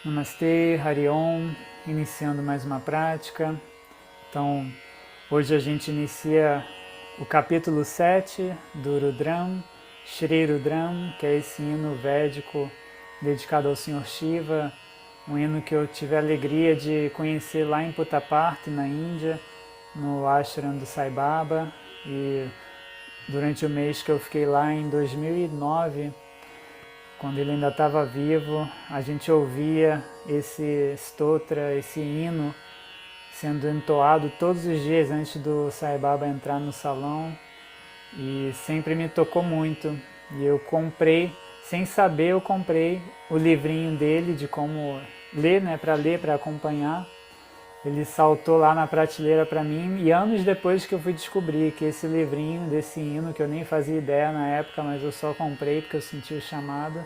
Namastê, Hari Om, iniciando mais uma prática. Então, hoje a gente inicia o capítulo 7 do Rudram, Shri Rudram, que é esse hino védico dedicado ao Senhor Shiva, um hino que eu tive a alegria de conhecer lá em Puttaparthi, na Índia, no ashram do Sai Baba, e durante o mês que eu fiquei lá em 2009, quando ele ainda estava vivo, a gente ouvia esse stotra, esse hino, sendo entoado todos os dias antes do Sai Baba entrar no salão, e sempre me tocou muito. E eu comprei, sem saber, eu comprei o livrinho dele de como ler, para acompanhar. Ele saltou lá na prateleira para mim, e anos depois que eu fui descobrir que esse livrinho desse hino, que eu nem fazia ideia na época, mas eu só comprei porque eu senti o chamado,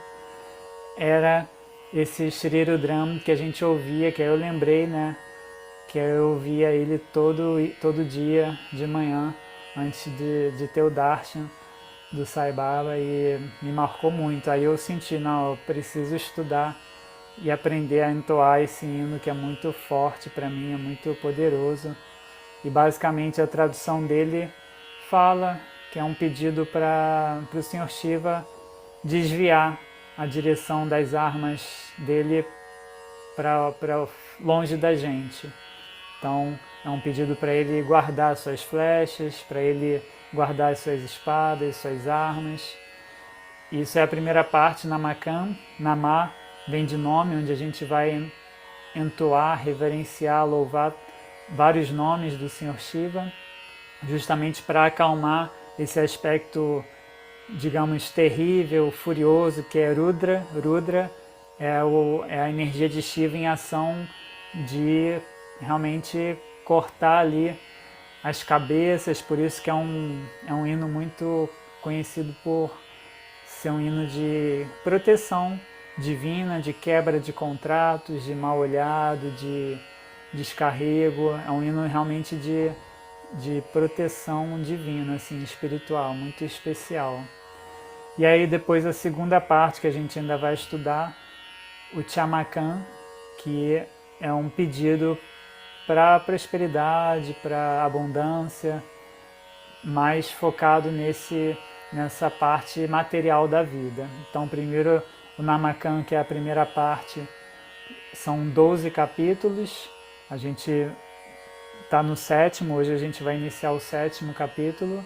era esse Shri Rudram que a gente ouvia, que aí eu lembrei, que eu ouvia ele todo dia de manhã, antes de ter o darshan do Sai Baba, e me marcou muito. Aí eu senti, não, eu preciso estudar e aprender a entoar esse hino que é muito forte para mim, é muito poderoso. E basicamente a tradução dele fala que é um pedido para o Senhor Shiva desviar a direção das armas dele para longe da gente. Então é um pedido para ele guardar suas flechas, para ele guardar suas espadas, suas armas. Isso é a primeira parte, Namakam. Namá vem de nome, onde a gente vai entoar, reverenciar, louvar vários nomes do Senhor Shiva, justamente para acalmar esse aspecto, digamos, terrível, furioso, que é Rudra. Rudra é a energia de Shiva em ação de realmente cortar ali as cabeças, por isso que é um hino muito conhecido por ser um hino de proteção divina, de quebra de contratos, de mal olhado, de descarrego. É um hino realmente de proteção divina, assim, espiritual, muito especial. E aí depois a segunda parte que a gente ainda vai estudar, o Chamakan, que é um pedido para prosperidade, para abundância, mais focado nessa parte material da vida. Então, primeiro o Namakan, que é a primeira parte, são 12 capítulos. A gente está no sétimo, hoje a gente vai iniciar o sétimo capítulo.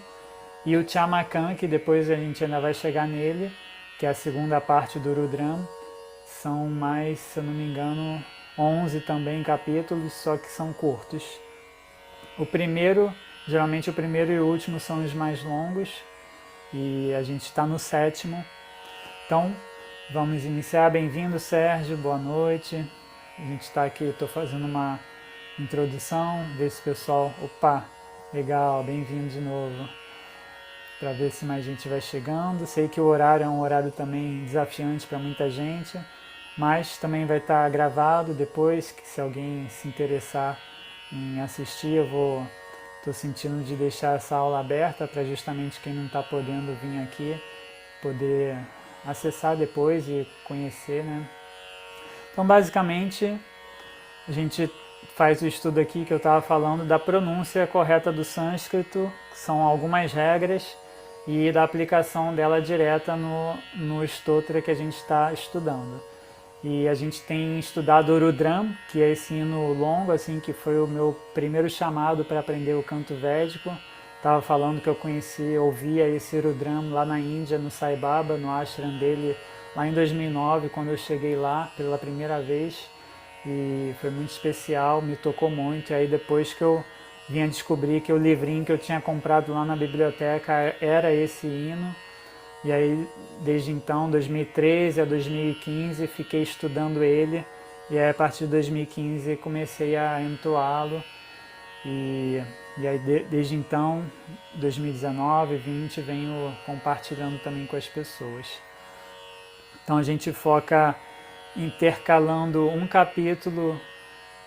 E o Chamakan, que depois a gente ainda vai chegar nele, que é a segunda parte do Rudram, são mais, se eu não me engano, 11 também capítulos, só que são curtos. Geralmente o primeiro e o último são os mais longos, e a gente está no sétimo. Então, vamos iniciar. Bem-vindo, Sérgio, boa noite. A gente está aqui, estou fazendo uma introdução, ver se o pessoal... Opa, legal, bem-vindo de novo. Para ver se mais gente vai chegando. Sei que o horário é um horário também desafiante para muita gente, mas também vai estar gravado depois, que se alguém se interessar em assistir, estou sentindo de deixar essa aula aberta para justamente quem não está podendo vir aqui poder acessar depois e conhecer, Então, basicamente, a gente faz o estudo aqui que eu estava falando da pronúncia correta do sânscrito, que são algumas regras, e da aplicação dela direta no stotra que a gente está estudando. E a gente tem estudado o Rudram, que é esse hino longo, assim, que foi o meu primeiro chamado para aprender o canto védico. Estava falando que eu ouvia esse Rudram lá na Índia, no Sai Baba, no ashram dele, lá em 2009, quando eu cheguei lá pela primeira vez. E foi muito especial, me tocou muito. E aí depois que eu vim a descobrir que o livrinho que eu tinha comprado lá na biblioteca era esse hino. E aí, desde então, 2013 a 2015, fiquei estudando ele. E aí, a partir de 2015, comecei a entoá-lo. E aí, desde então, 2019, 20, venho compartilhando também com as pessoas. Então, a gente foca intercalando um capítulo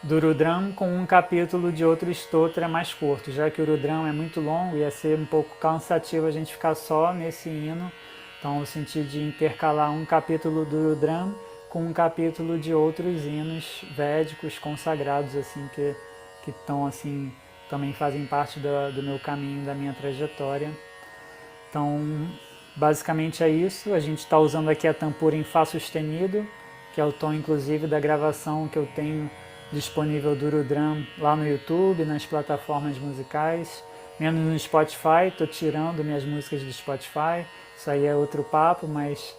do Rudram com um capítulo de outro stotra mais curto, já que o Rudram é muito longo, ia ser um pouco cansativo a gente ficar só nesse hino. Então eu senti de intercalar um capítulo do Rudram com um capítulo de outros hinos védicos consagrados assim que estão assim também fazem parte do meu caminho, da minha trajetória. Então, basicamente é isso. A gente está usando aqui a tampura em Fá sustenido, que é o tom inclusive da gravação que eu tenho disponível do Rudram lá no YouTube, nas plataformas musicais, menos no Spotify. Estou tirando minhas músicas do Spotify, isso aí é outro papo, mas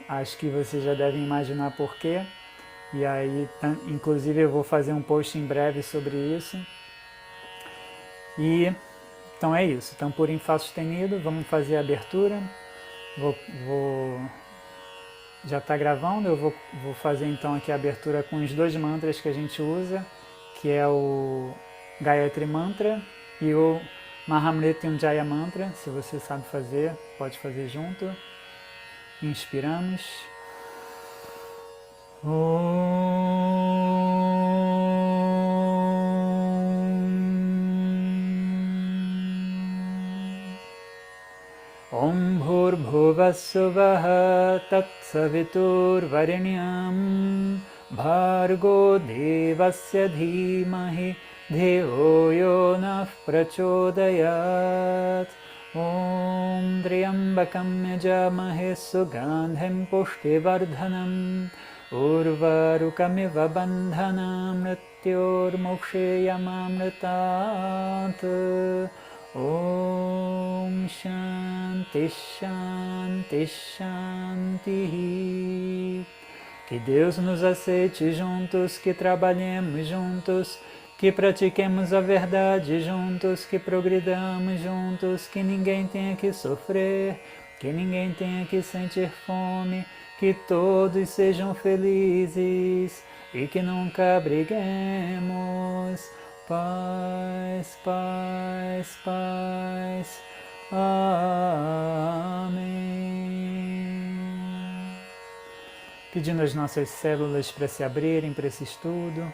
acho que vocês já devem imaginar por quê. E aí, inclusive, eu vou fazer um post em breve sobre isso. E então é isso, tampura em Fá sustenido, vamos fazer a abertura. Já está gravando, eu vou fazer então aqui a abertura com os dois mantras que a gente usa, que é o Gayatri Mantra e o Mahamrityunjaya Mantra. Se você sabe fazer, pode fazer junto. Inspiramos. Om Bhurbhuvassuvaha Tatsaviturvarenyam Bhargo Devasya Dhimahi Dheyo Yonah Prachodayat. Om Triambakam Yajamahe Sugandhim Pushtivardhanam Urvarukamiva Bandhanam Mrityor Moksheyamamritat. Om Shanti Shanti Shanti. Que Deus nos aceite juntos, que trabalhemos juntos, que pratiquemos a verdade juntos, que progridamos juntos, que ninguém tenha que sofrer, que ninguém tenha que sentir fome, que todos sejam felizes e que nunca briguemos. Paz, paz, paz. Amém. Pedindo às nossas células para se abrirem para esse estudo,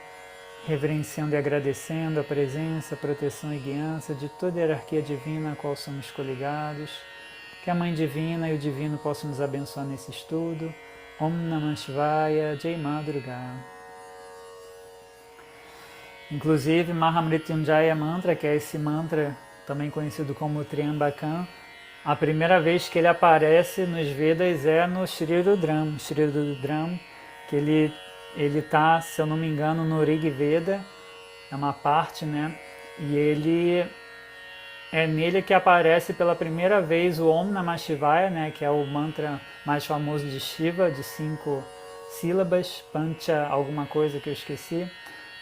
reverenciando e agradecendo a presença, proteção e guiança de toda a hierarquia divina a qual somos coligados, que a Mãe Divina e o Divino possam nos abençoar nesse estudo. Om Namah Shivaya, Jai Ma Durga. Inclusive, Mahamrityunjaya Mantra, que é esse mantra também conhecido como Triambakam, a primeira vez que ele aparece nos Vedas é no Shri Rudram. Shri Rudram, que ele está, se eu não me engano, no Rig Veda, é uma parte, né? E ele é nele que aparece pela primeira vez o Om Namah Shivaya, né? Que é o mantra mais famoso de Shiva, de 5 sílabas, Pancha alguma coisa que eu esqueci,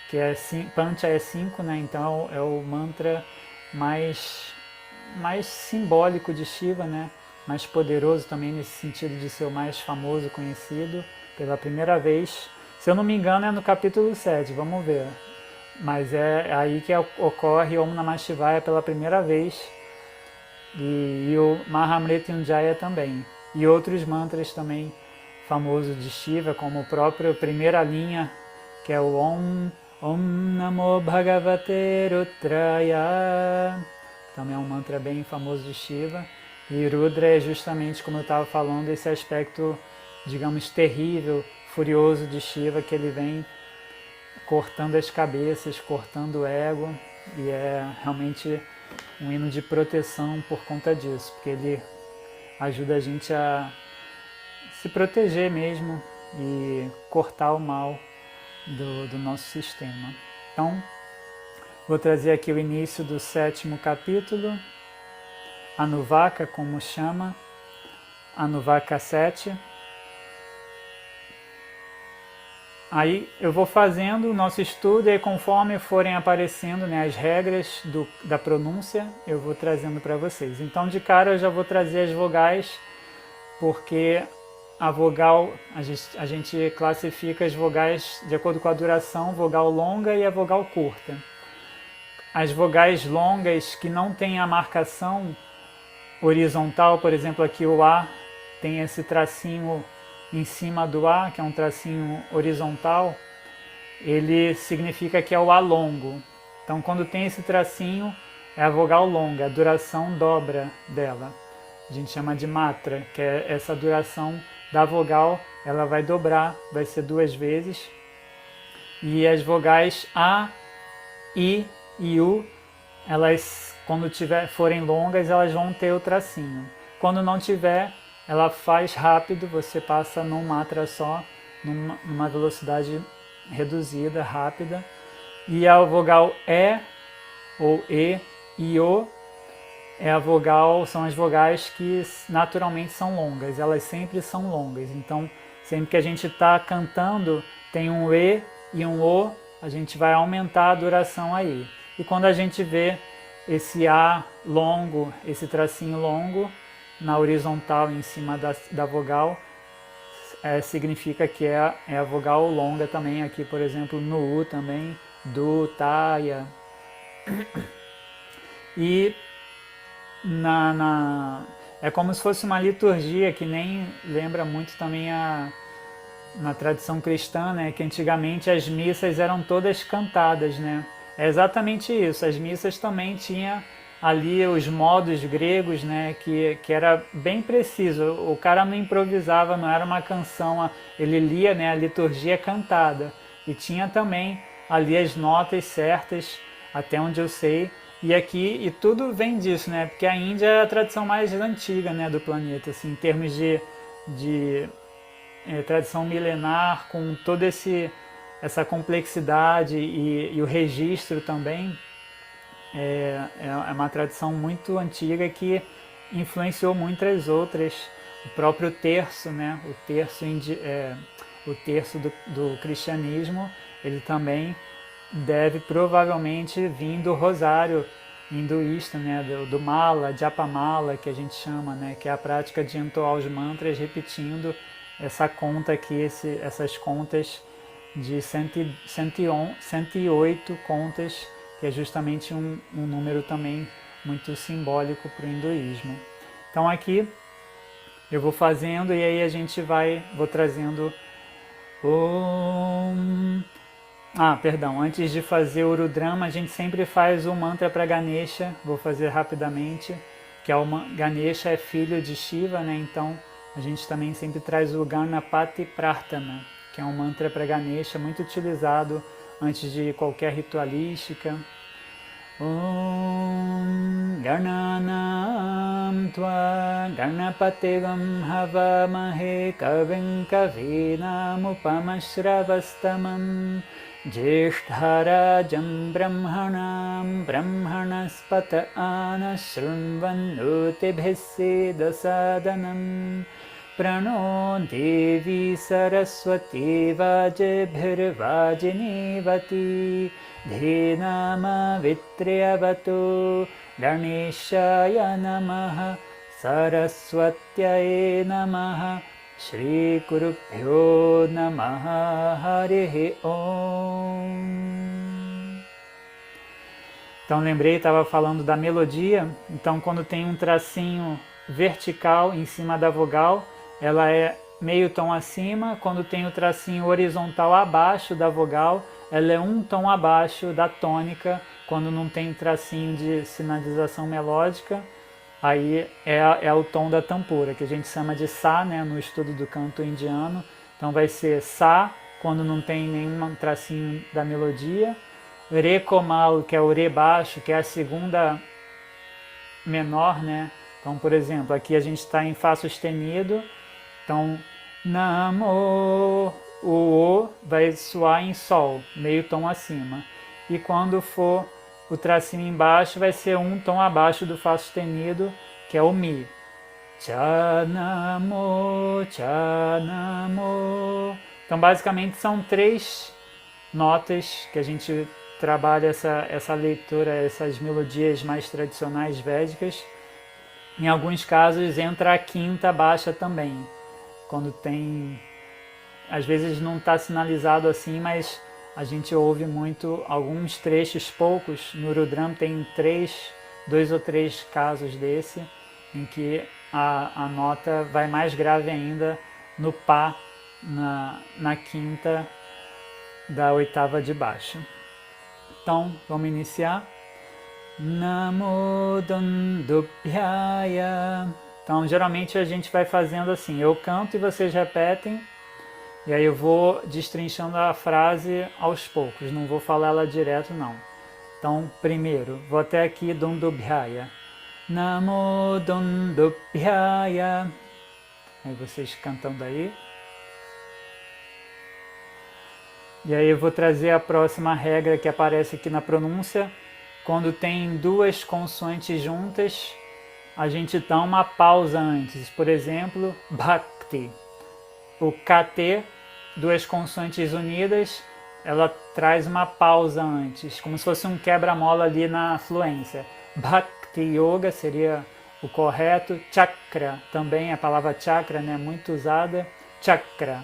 que é Pancha é 5, né? Então é o mantra mais simbólico de Shiva, né? Mais poderoso também nesse sentido de ser o mais famoso, conhecido pela primeira vez. Se eu não me engano é no capítulo 7, vamos ver. Mas é aí que ocorre Om Namah Shivaya pela primeira vez e o Mahamrityunjaya também. E outros mantras também famosos de Shiva, como o próprio primeira linha, que é o Om Namo Bhagavate Rudraya, também é um mantra bem famoso de Shiva. E Rudra é justamente, como eu estava falando, esse aspecto, digamos, terrível, furioso de Shiva, que ele vem cortando as cabeças, cortando o ego, e é realmente um hino de proteção por conta disso, porque ele ajuda a gente a se proteger mesmo e cortar o mal do nosso sistema. Então, vou trazer aqui o início do 7º capítulo, Anuvaka, como chama, Anuvaka 7. Aí eu vou fazendo o nosso estudo e conforme forem aparecendo, né, as regras da pronúncia, eu vou trazendo para vocês. Então, de cara, eu já vou trazer as vogais, porque a vogal, a gente classifica as vogais de acordo com a duração, vogal longa e a vogal curta. As vogais longas que não têm a marcação horizontal, por exemplo, aqui o A tem esse tracinho em cima do A, que é um tracinho horizontal, ele significa que é o A longo. Então, quando tem esse tracinho, é a vogal longa, a duração dobra dela. A gente chama de matra, que é essa duração da vogal ela vai dobrar, vai ser 2 vezes. E as vogais A, I e U, elas, quando forem longas, elas vão ter o tracinho. Quando não tiver, ela faz rápido, você passa num matra só, numa velocidade reduzida, rápida. E a vogal E ou E e O são as vogais que naturalmente são longas, elas sempre são longas. Então, sempre que a gente está cantando, tem um E e um O, a gente vai aumentar a duração aí. E quando a gente vê esse A longo, esse tracinho longo, na horizontal em cima da vogal, significa que é a vogal longa também, aqui por exemplo no U também, do, taia. E é como se fosse uma liturgia que nem lembra muito também na tradição cristã, né, que antigamente as missas eram todas cantadas, né? É exatamente isso, as missas também tinham ali os modos gregos, né, que era bem preciso, o cara não improvisava, não era uma canção, ele lia, né, a liturgia cantada, e tinha também ali as notas certas, até onde eu sei, e tudo vem disso, né, porque a Índia é a tradição mais antiga, né, do planeta, assim, em termos de tradição milenar, com toda essa complexidade e o registro também, é uma tradição muito antiga que influenciou muitas outras. O próprio terço, né? O terço do cristianismo, ele também deve provavelmente vir do rosário hinduísta, né? do mala, japamala, que a gente chama, né? Que é a prática de entoar os mantras repetindo essa conta aqui, essas contas de 108 contas, que é justamente um número também muito simbólico para o hinduísmo. Então aqui eu vou fazendo e aí vou trazendo perdão, antes de fazer o Rudrama, a gente sempre faz o mantra para Ganesha, vou fazer rapidamente, que é Ganesha é filho de Shiva, né? Então a gente também sempre traz o Ganapati Prarthana, que é um mantra para Ganesha muito utilizado antes de qualquer ritualística. Om Gananam Tva Ganapatigam Havamahe Kavim Kavinam Upamashravastamam Jeshtarajam Brahmanam Brahmanaspata Anashrunvanutibhisidasadanam Prano Devi Saraswati Vajebhirvajinivati Dhinama Vitriyavato Ganeshaya Namaha Saraswatyaye Namaha Shri Kurubhyo Namaha Harihi Om. Então lembrei, estava falando da melodia. Então quando tem um tracinho vertical em cima da vogal, ela é meio tom acima. Quando tem o tracinho horizontal abaixo da vogal, ela é um tom abaixo da tônica. Quando não tem tracinho de sinalização melódica, aí é o tom da tampura, que a gente chama de Sa, né, no estudo do canto indiano. Então vai ser Sa quando não tem nenhum tracinho da melodia. Re Komal, que é o Re baixo, que é a segunda menor, né? Então, por exemplo, aqui a gente está em Fá sustenido, então Namo, o O vai soar em Sol, meio tom acima. E quando for o tracinho embaixo, vai ser um tom abaixo do Fá sustenido, que é o Mi. Chanamo, chanamo. Então, basicamente, são 3 notas que a gente trabalha essa leitura, essas melodias mais tradicionais védicas. Em alguns casos entra a quinta baixa também, quando tem, às vezes não está sinalizado assim, mas a gente ouve muito, alguns trechos, poucos, no Rudram tem 2 ou 3 casos desse, em que a nota vai mais grave ainda no Pá, na quinta da oitava de baixo. Então, vamos iniciar. Namo Dundubhyaya. Então, geralmente a gente vai fazendo assim, eu canto e vocês repetem, E aí eu vou destrinchando a frase aos poucos, não vou falar ela direto não. Então, primeiro, vou até aqui Dundubhyaya. Namo Dundubhyaya. Aí vocês cantando aí. E aí eu vou trazer a próxima regra que aparece aqui na pronúncia. Quando tem duas consoantes juntas, a gente dá uma pausa antes. Por exemplo, Bhakti. O KT, duas consoantes unidas, ela traz uma pausa antes, como se fosse um quebra-mola ali na fluência. Bhakti Yoga seria o correto. Chakra, também a palavra chakra, né, muito usada. Chakra,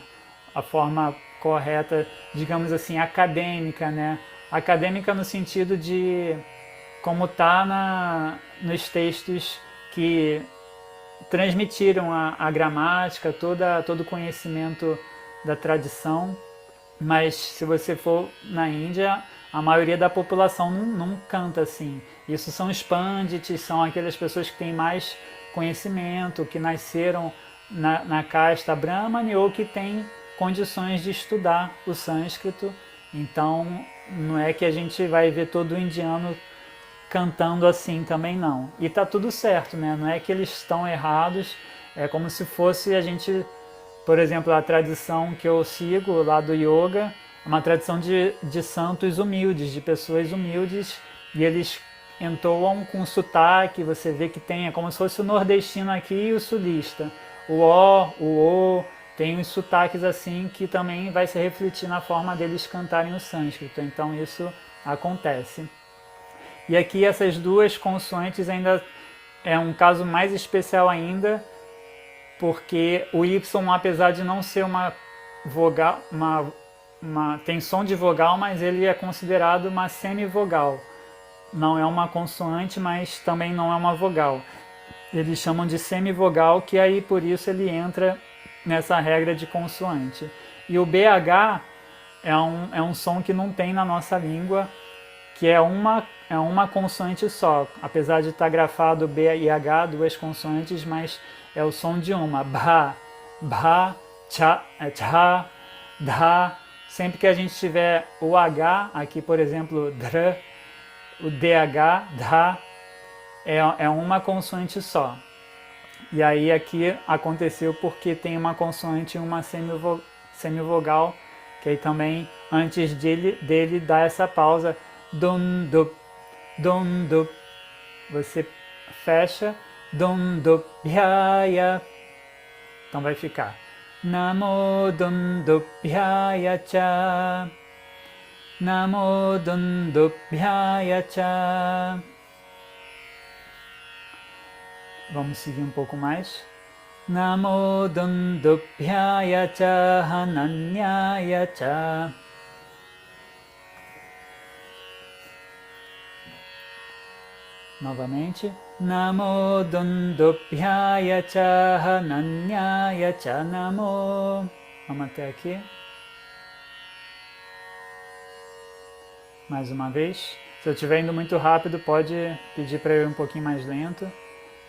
a forma correta, digamos assim, acadêmica, né? Acadêmica no sentido de como está nos textos que transmitiram a gramática, todo o conhecimento da tradição. Mas se você for na Índia, a maioria da população não canta assim. Isso são os pandits, são aquelas pessoas que têm mais conhecimento, que nasceram na casta Brahmani ou que têm condições de estudar o sânscrito. Então não é que a gente vai ver todo indiano cantando assim também não. E tá tudo certo, né? Não é que eles estão errados, é como se fosse a gente, por exemplo, a tradição que eu sigo lá do yoga, é uma tradição de santos humildes, de pessoas humildes, e eles entoam com sotaque, você vê que tem, é como se fosse o nordestino aqui e o sulista. O tem uns sotaques assim que também vai se refletir na forma deles cantarem o sânscrito, então isso acontece. E aqui essas duas consoantes ainda é um caso mais especial ainda, porque o Y, apesar de não ser uma vogal, tem som de vogal, mas ele é considerado uma semivogal. Não é uma consoante, mas também não é uma vogal. Eles chamam de semivogal, que aí por isso ele entra nessa regra de consoante. E o BH é um som que não tem na nossa língua, que é uma consoante só, apesar de estar grafado B e H, duas consoantes, mas é o som de uma. Bha, bha, cha, cha, dha. Sempre que a gente tiver o H, aqui por exemplo, dr, o DH, dha, é uma consoante só. E aí aqui aconteceu porque tem uma consoante e uma semivogal, que aí também antes dele dá essa pausa. Dundup, dundup. Você fecha. Dundubhyaya. Então vai ficar Namo Dundubhyaya cha. Namo Dundubhyaya cha. Vamos seguir um pouco mais. Namo Dundubhyaya cha Hananyaya cha. Novamente. Namo Dundubhyaya cha Hananyaya cha Namo. Vamos até aqui. Mais uma vez. Se eu estiver indo muito rápido, pode pedir para eu ir um pouquinho mais lento.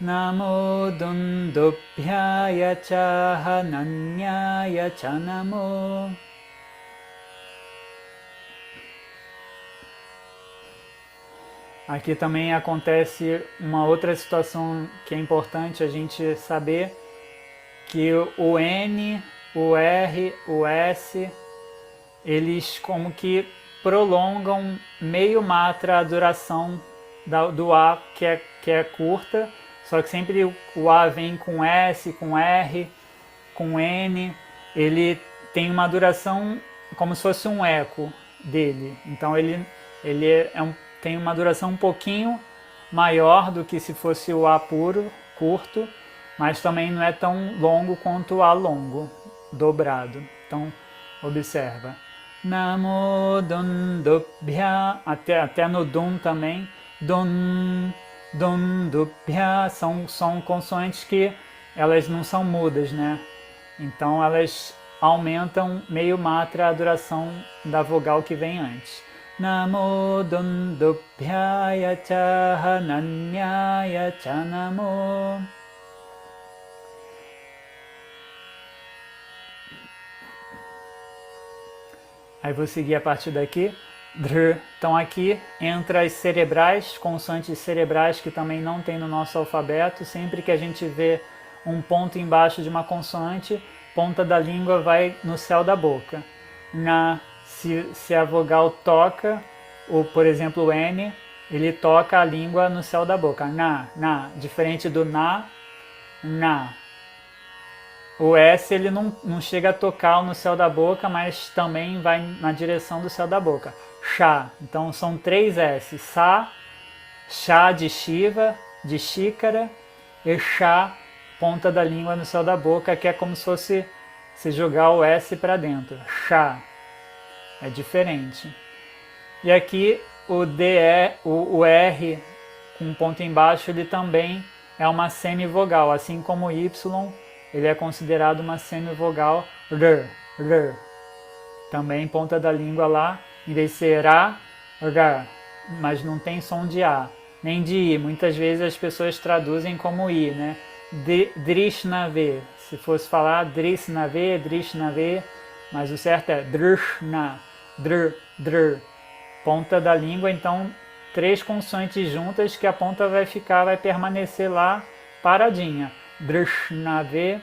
Namo Dundubhyaya cha Hananyaya cha Namo. Aqui também acontece uma outra situação que é importante a gente saber, que o N, o R, o S, eles como que prolongam meio matra a duração do A, que é curta, só que sempre o A vem com S, com R, com N, ele tem uma duração como se fosse um eco dele, então ele tem uma duração um pouquinho maior do que se fosse o A puro, curto, mas também não é tão longo quanto o A longo, dobrado. Então, observa. Namo Dundubhya, até no Dum também. Dundubhya são consoantes que elas não são mudas, né? Então elas aumentam meio matra a duração da vogal que vem antes. Namo Dundubhyaya cha Hananyaya cha Namo. Aí vou seguir a partir daqui. Dr. Então aqui entra as cerebrais, consoantes cerebrais que também não tem no nosso alfabeto. Sempre que a gente vê um ponto embaixo de uma consoante, ponta da língua vai no céu da boca. Na, se a vogal toca, ou por exemplo o N, ele toca a língua no céu da boca. Na. Diferente do na. O S ele não chega a tocar no céu da boca, mas também vai na direção do céu da boca. Chá. Então são 3 S. Sa, chá de Shiva, de xícara, e chá, ponta da língua no céu da boca, que é como se fosse se jogar o S para dentro. Chá. É diferente. E aqui o o R com ponto embaixo, ele também é uma semivogal, assim como o Y, ele é considerado uma semivogal R. Também ponta da língua lá, em vez de ser A, R, mas não tem som de A, nem de I. Muitas vezes as pessoas traduzem como I, né? Drishnave, se fosse falar Drishnave, mas o certo é Drishna, Dr. Ponta da língua, então 3 consoantes juntas que a ponta vai permanecer lá paradinha. Drishnave.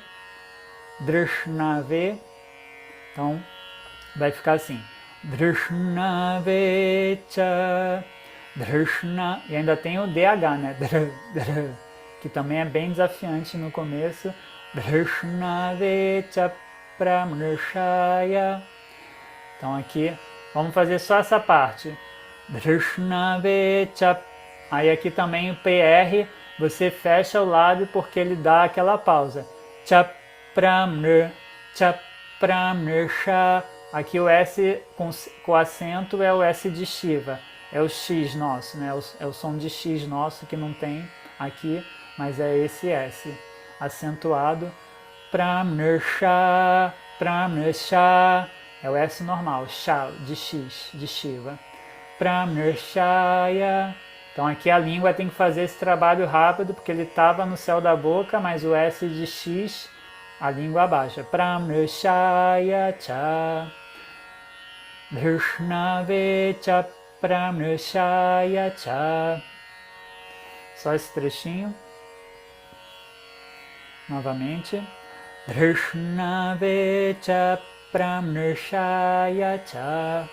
Então vai ficar assim. Drishnave cha. Drishna. E ainda tem o DH, né? Que também é bem desafiante no começo. Drishnave cha pramrishaya. Então aqui vamos fazer só essa parte. Drishnave cha. Aí aqui também o PR, você fecha o lábio porque ele dá aquela pausa. Chapramr, chapramrsha. Aqui o S com acento é o S de Shiva, é o X nosso, né? É o som de X nosso que não tem aqui, mas é esse S acentuado. Pramrsha, pramrsha, é o S normal, Sha de X, de Shiva. Pramrshaya. Então aqui a língua tem que fazer esse trabalho rápido, porque ele estava no céu da boca, mas o S de X, a língua abaixa. Pramrshaya cha. Drishnave cha pramrshaya cha. Só esse trechinho. Novamente. Drishnave cha pramrshaya cha.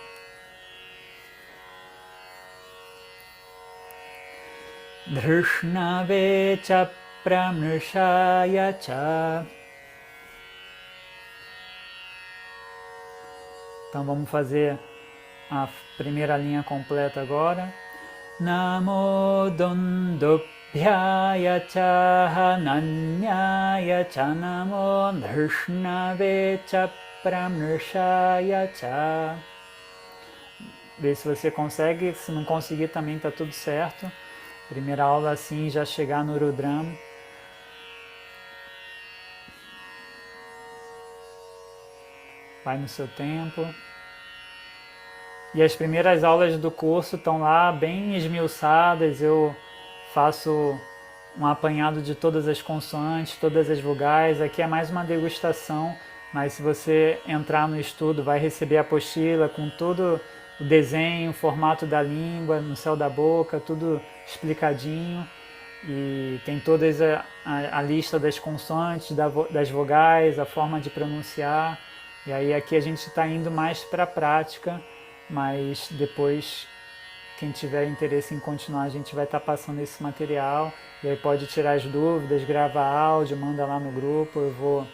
Drishnave cha pramrshaya cha. Então vamos fazer a primeira linha completa agora. Namo dondobhyaya cha nanyaya cha namo drishnave cha pramrshaya cha. Vê se você consegue, se não conseguir também está tudo certo. Primeira aula assim, já chegar no Rudram. Vai no seu tempo. E as primeiras aulas do curso estão lá bem esmiuçadas. Eu faço um apanhado de todas as consoantes, todas as vogais. Aqui é mais uma degustação, mas se você entrar no estudo, vai receber a apostila com todo o desenho, o formato da língua, no céu da boca, tudo explicadinho. E tem toda a lista das consoantes, das vogais, a forma de pronunciar. E aí aqui a gente está indo mais para a prática, mas depois, quem tiver interesse em continuar, a gente vai estar passando esse material. E aí pode tirar as dúvidas, gravar áudio, manda lá no grupo, eu vou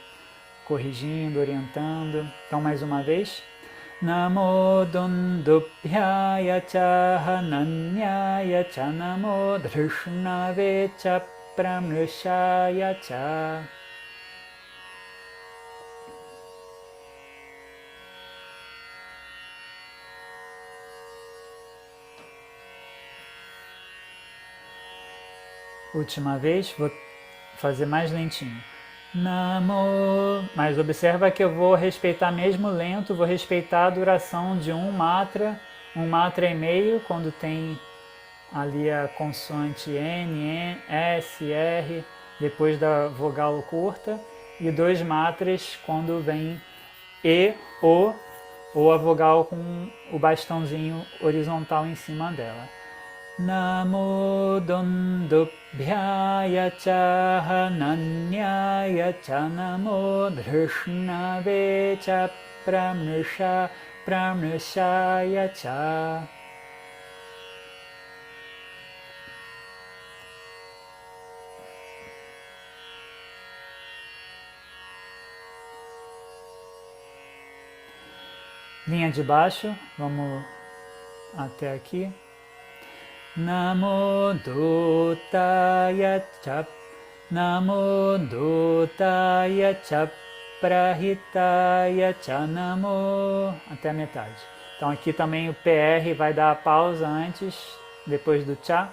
corrigindo, orientando. Então mais uma vez. Namo dondobhyaya cha nanyaya cha namo drishnave cha pramrshaya cha. Última vez, vou fazer mais lentinho. Namo. Mas observa que eu vou respeitar mesmo lento, vou respeitar a duração de um matra e meio, quando tem ali a consoante N, S, R, depois da vogal curta, e 2 matras quando vem E, O ou a vogal com o bastãozinho horizontal em cima dela. Namo Dondobhyaya Cha Nanyaya Cha Namo Drishnave Cha Pramrishaya Cha. Linha de baixo, vamos até aqui. Namo Dutaya Cha Namo Dutaya Cha Prahitaya Cha Namo, até a metade. Então aqui também o PR vai dar a pausa antes, depois do Cha.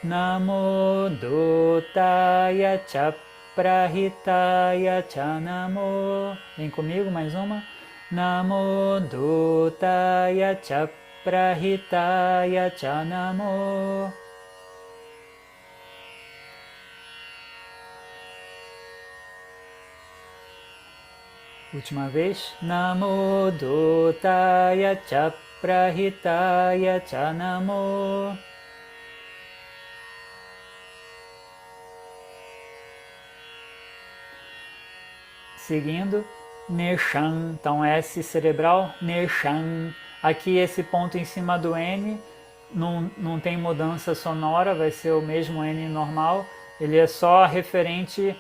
Namo Dutaya Cha Prahitaya Cha Namo. Vem comigo, mais uma. Namo Dutaya Cha Prahitaya Cha Namo. Última vez. Namo Dutaya Cha Prahitaya Cha Namo. Seguindo. Neshan, então S cerebral, Neshan. Aqui esse ponto em cima do N não tem mudança sonora, vai ser o mesmo N normal, ele é só referente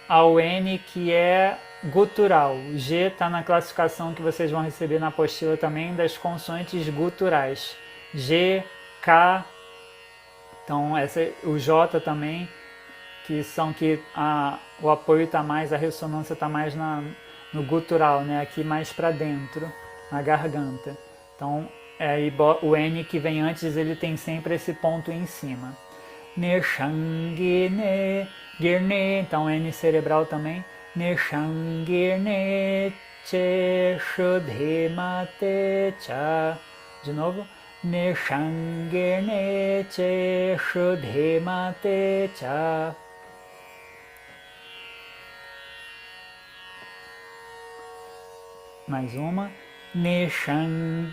ao N que é gutural. O G está na classificação que vocês vão receber na apostila também das consoantes guturais. G, K, então o J também, que são que o apoio está mais, a ressonância está mais no gutural, né? Aqui mais para dentro, na garganta. Então, o N que vem antes, ele tem sempre esse ponto em cima. Neshangirne, Girne, então N cerebral também. Neshangirne che shudhemate cha. De novo. Neshangirne che shudhemate cha. Mais uma. Neshangirne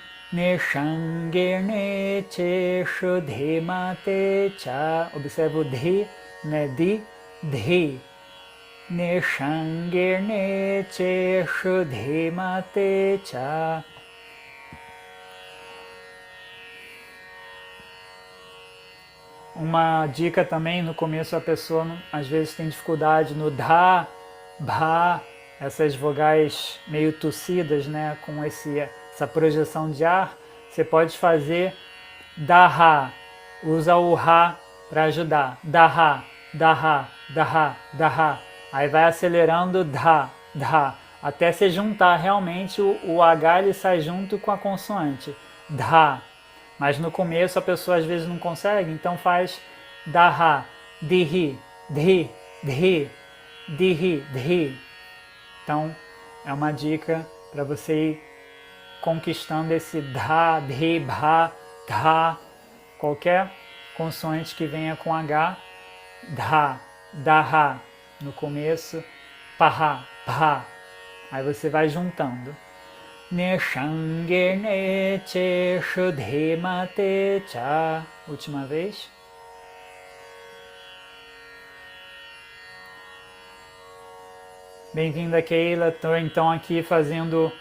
che shudhemate cha. Observa o dhi, né? Dhi. Neshangirne che shudhemate cha. Uma dica também, no começo a pessoa às vezes tem dificuldade no dha, bha, essas vogais meio tossidas, né, com essa projeção de ar. Você pode fazer daha, usa o ha para ajudar, daha, daha, daha, daha. Aí vai acelerando dha, até se juntar realmente o H, ele sai junto com a consoante, dha. Mas no começo a pessoa às vezes não consegue, então faz daha, dihi, dhi, dhi, dihi, dhi. Então é uma dica para você ir conquistando esse dha, dhi, bha, dha, qualquer consoante que venha com H, dha, daha, no começo, paha, bha. Aí você vai juntando. Neshangirne che shudhemate cha. Última vez. Bem-vinda, Keila. Estou então aqui fazendo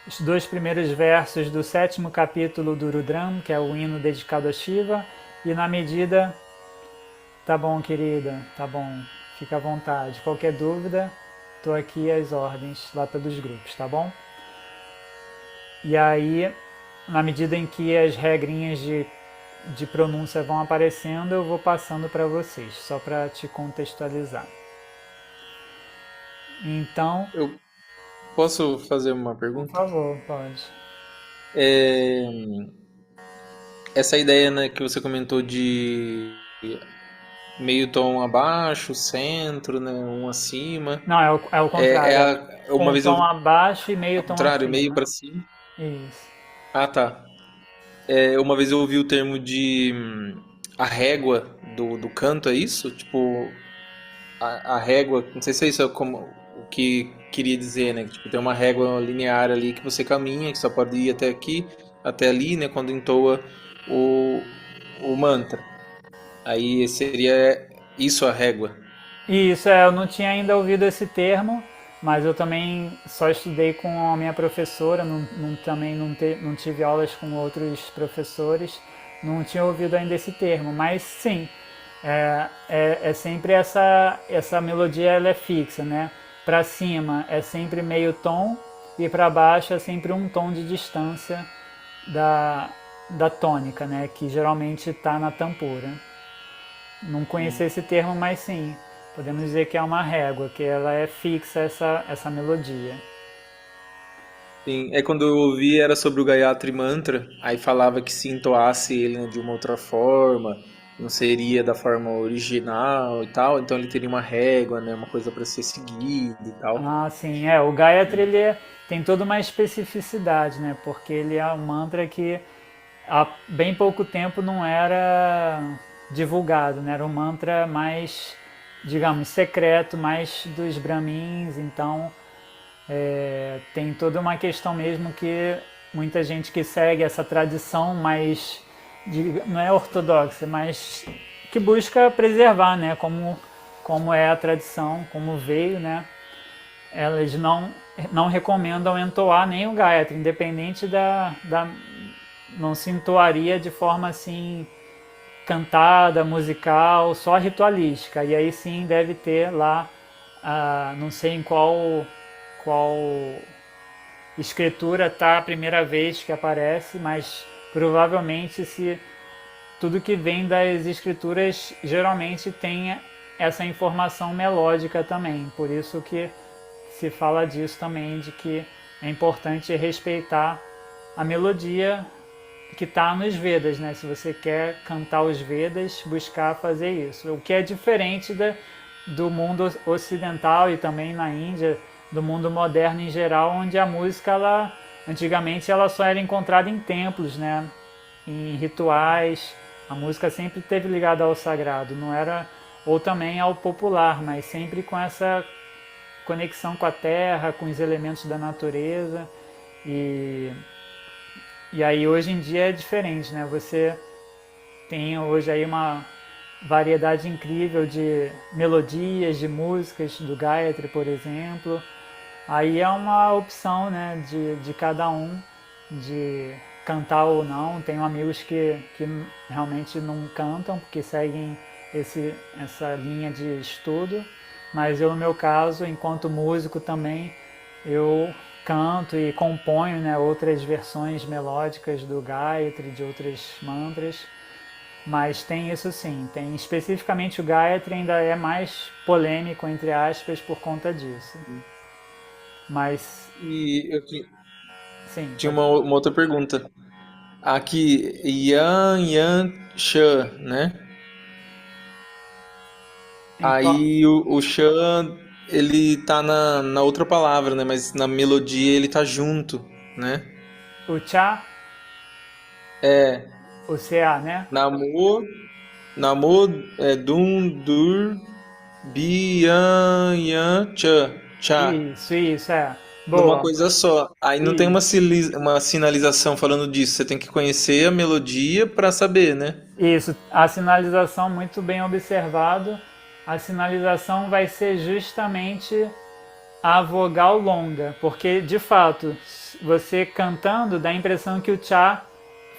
os 2 primeiros versos do 7º capítulo do Rudram, que é o hino dedicado a Shiva. E na medida... Tá bom, querida, tá bom. Fica à vontade. Qualquer dúvida, estou aqui às ordens lá pelos grupos, tá bom? E aí, na medida em que as regrinhas de pronúncia vão aparecendo, eu vou passando para vocês, só para te contextualizar. Então... Eu posso fazer uma pergunta? Por favor, pode. Essa ideia, né, que você comentou de meio tom abaixo, centro, né, um acima. Não, é o contrário. Uma Um vez tom abaixo e meio ao tom contrário, meio acima. para cima. Isso. Ah, tá. Uma vez eu ouvi o termo de a régua do canto, é isso? Tipo, a régua, não sei se é isso como que queria dizer, né? Tipo, tem uma régua linear ali que você caminha, que só pode ir até aqui, até ali, né? Quando entoa o, o mantra. Aí seria isso a régua. E isso, eu não tinha ainda ouvido esse termo, mas eu também só estudei com a minha professora, também não tive aulas com outros professores, não tinha ouvido ainda esse termo, mas sim, é sempre essa melodia, ela é fixa, né? Para cima é sempre meio tom e para baixo é sempre um tom de distância da, da tônica, né? Que geralmente está na tampura. Não conhecia esse termo, mas sim, podemos dizer que é uma régua, que ela é fixa essa melodia. Sim, é quando eu ouvi era sobre o Gayatri Mantra, aí falava que se entoasse ele, né, de uma outra forma, não seria da forma original e tal, então ele teria uma régua, né, uma coisa para ser seguida e tal. Ah, sim, o Gayatri tem toda uma especificidade, né? Porque ele é um mantra que há bem pouco tempo não era divulgado, né? Era um mantra mais, digamos, secreto, mais dos Brahmins, então tem toda uma questão mesmo que muita gente que segue essa tradição mais, não é ortodoxa, mas que busca preservar, né? Como é a tradição, como veio, né? Elas não recomendam entoar nem o Gayatri, independente não se entoaria de forma assim cantada, musical, só ritualística. E aí sim deve ter lá, não sei em qual escritura está a primeira vez que aparece, mas provavelmente se tudo que vem das escrituras geralmente tem essa informação melódica também. Por isso que se fala disso também, de que é importante respeitar a melodia que está nos Vedas, né? Se você quer cantar os Vedas, buscar fazer isso. O que é diferente do mundo ocidental e também na Índia, do mundo moderno em geral, onde a música, antigamente, ela só era encontrada em templos, né? Em rituais. A música sempre esteve ligada ao sagrado, não era, ou também ao popular, mas sempre com essa conexão com a terra, com os elementos da natureza. E aí hoje em dia é diferente, né? Você tem hoje aí uma variedade incrível de melodias, de músicas do Gayatri, por exemplo. Aí é uma opção, né, de cada um de cantar ou não. Tenho amigos que realmente não cantam porque seguem essa linha de estudo, mas eu, no meu caso, enquanto músico também, eu canto e componho, né, outras versões melódicas do Gayatri, de outros mantras, mas tem isso sim, tem especificamente o Gayatri ainda é mais polêmico, entre aspas, por conta disso. Mas, E eu sim, tinha pode. uma outra pergunta. Aqui, Yan Yan Shan, né? Em qual, Aí o Shan, ele tá na outra palavra, né? Mas na melodia ele tá junto, né? o Cha, É, o CA, né? Namor, Namor, Dum, Dur, Bi, Yan, Yan, Cha, Cha. Isso, Numa boa. coisa só. Aí não tem Isso. uma sinalização falando disso. Você tem que conhecer a melodia pra saber, né? Isso, a sinalização muito bem observado. A sinalização vai ser justamente a vogal longa, porque de fato, você cantando dá a impressão que o cha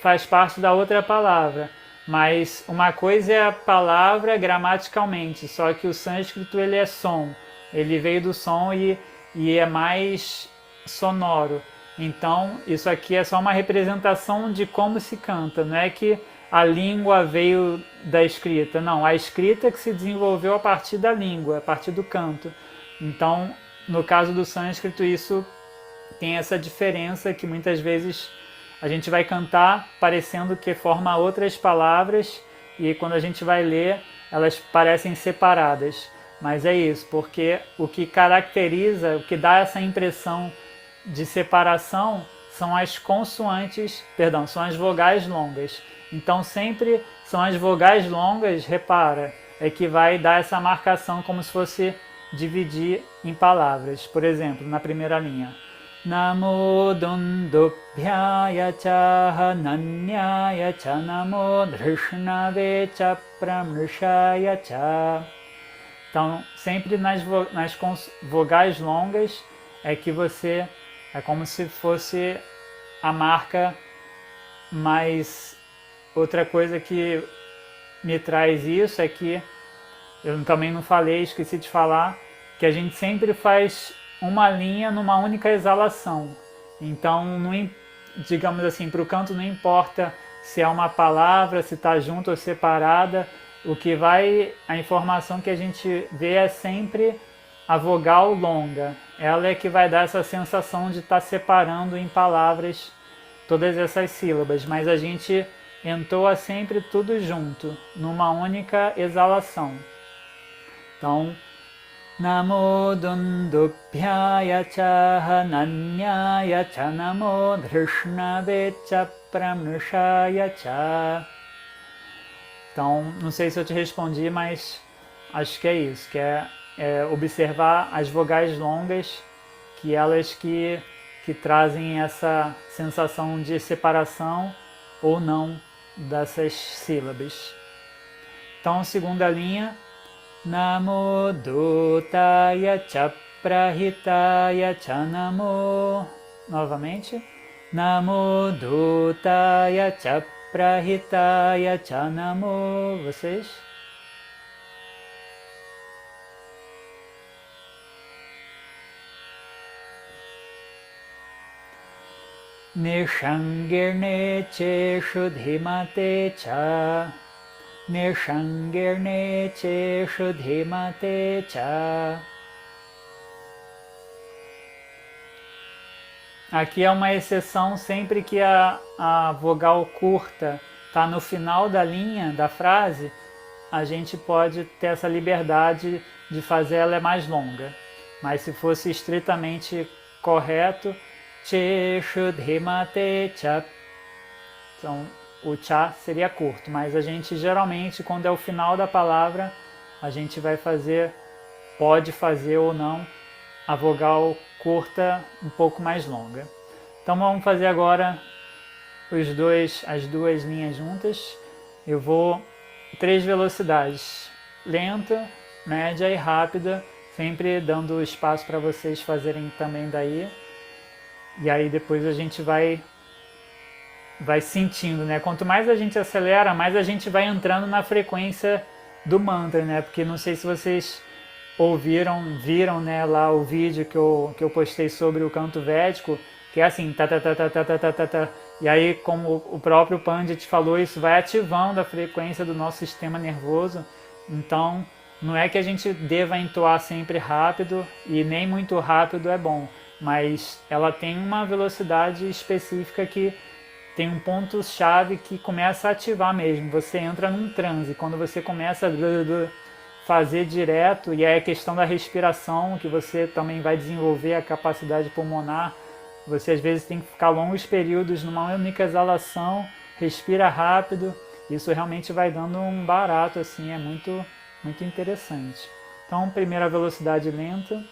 faz parte da outra palavra, mas uma coisa é a palavra gramaticalmente, só que o sânscrito ele é som, ele veio do som e é mais sonoro. Então, isso aqui é só uma representação de como se canta, não é que a língua veio da escrita, não, a escrita que se desenvolveu a partir da língua, a partir do canto. Então, no caso do sânscrito, isso tem essa diferença que muitas vezes a gente vai cantar parecendo que forma outras palavras e quando a gente vai ler, elas parecem separadas. Mas é isso, porque o que caracteriza, o que dá essa impressão de separação são as consoantes, perdão, são as vogais longas. Então sempre são as vogais longas, repara, é que vai dar essa marcação como se fosse dividir em palavras. Por exemplo, na primeira linha, Namo Dundubhyaya Cha Nanyaya Cha Namo Drishnave Cha Pramrishaya Cha. Então, sempre nas vogais longas é que você, é como se fosse a marca, mas outra coisa que me traz isso é que, eu também não falei, esqueci de falar, que a gente sempre faz uma linha numa única exalação. Então, não, digamos assim, para o canto não importa se é uma palavra, se está junto ou separada, o que vai, a informação que a gente vê é sempre a vogal longa. Ela é que vai dar essa sensação de estar separando em palavras todas essas sílabas, mas a gente entoa sempre tudo junto, numa única exalação. Então, Namo Dundubhyaya Cha Nanyaya Cha Namo Drishnave Cha Pramrishaya Cha. Então, não sei se eu te respondi, mas acho que é isso, que é observar as vogais longas, que elas que trazem essa sensação de separação ou não dessas sílabas. Então, segunda linha, Namo Dutaya Chaprahitaya Chanamo. Novamente, Namo Dutaya Chaprahitaya Chanamo. Vocês? Nishangirne che Shudhimate Cha. Nishangirne che Shudhimate Cha. Aqui é uma exceção sempre que a vogal curta está no final da linha da frase, a gente pode ter essa liberdade de fazer ela mais longa. Mas se fosse estritamente correto, che shudhimate cha. Então o cha seria curto, mas a gente geralmente, quando é o final da palavra, a gente vai fazer, pode fazer ou não, a vogal curta um pouco mais longa. Então vamos fazer agora as duas linhas juntas. Eu vou 3 velocidades, lenta, média e rápida, sempre dando espaço para vocês fazerem também daí. E aí depois a gente vai sentindo, né? Quanto mais a gente acelera, mais a gente vai entrando na frequência do mantra, né? Porque não sei se vocês viram, né, lá o vídeo que eu postei sobre o canto védico, que é assim, ta ta ta ta ta ta ta ta. E aí, como o próprio Pandit falou, isso vai ativando a frequência do nosso sistema nervoso. Então, não é que a gente deva entoar sempre rápido, e nem muito rápido é bom, mas ela tem uma velocidade específica que tem um ponto-chave que começa a ativar mesmo. Você entra num transe, quando você começa a fazer direto, e é a questão da respiração, que você também vai desenvolver a capacidade pulmonar. Você às vezes tem que ficar longos períodos numa única exalação, respira rápido, isso realmente vai dando um barato, assim, é muito, muito interessante. Então, primeira velocidade lenta.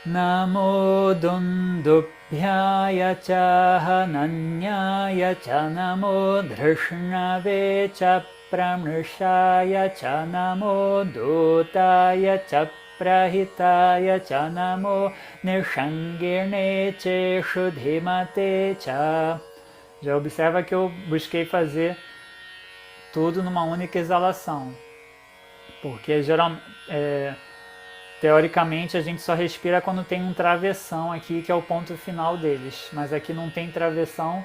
Namo Dundubhyaya Cha Nanyaya Cha Namo Drishnave Cha Pramrishaya Cha Namo Dutaya Cha Prahitaya Cha Namo Nishangirne Che Shudhimate Cha. Já observa que eu busquei fazer tudo numa única exalação, porque geralmente, teoricamente a gente só respira quando tem um travessão aqui, que é o ponto final deles, mas aqui não tem travessão,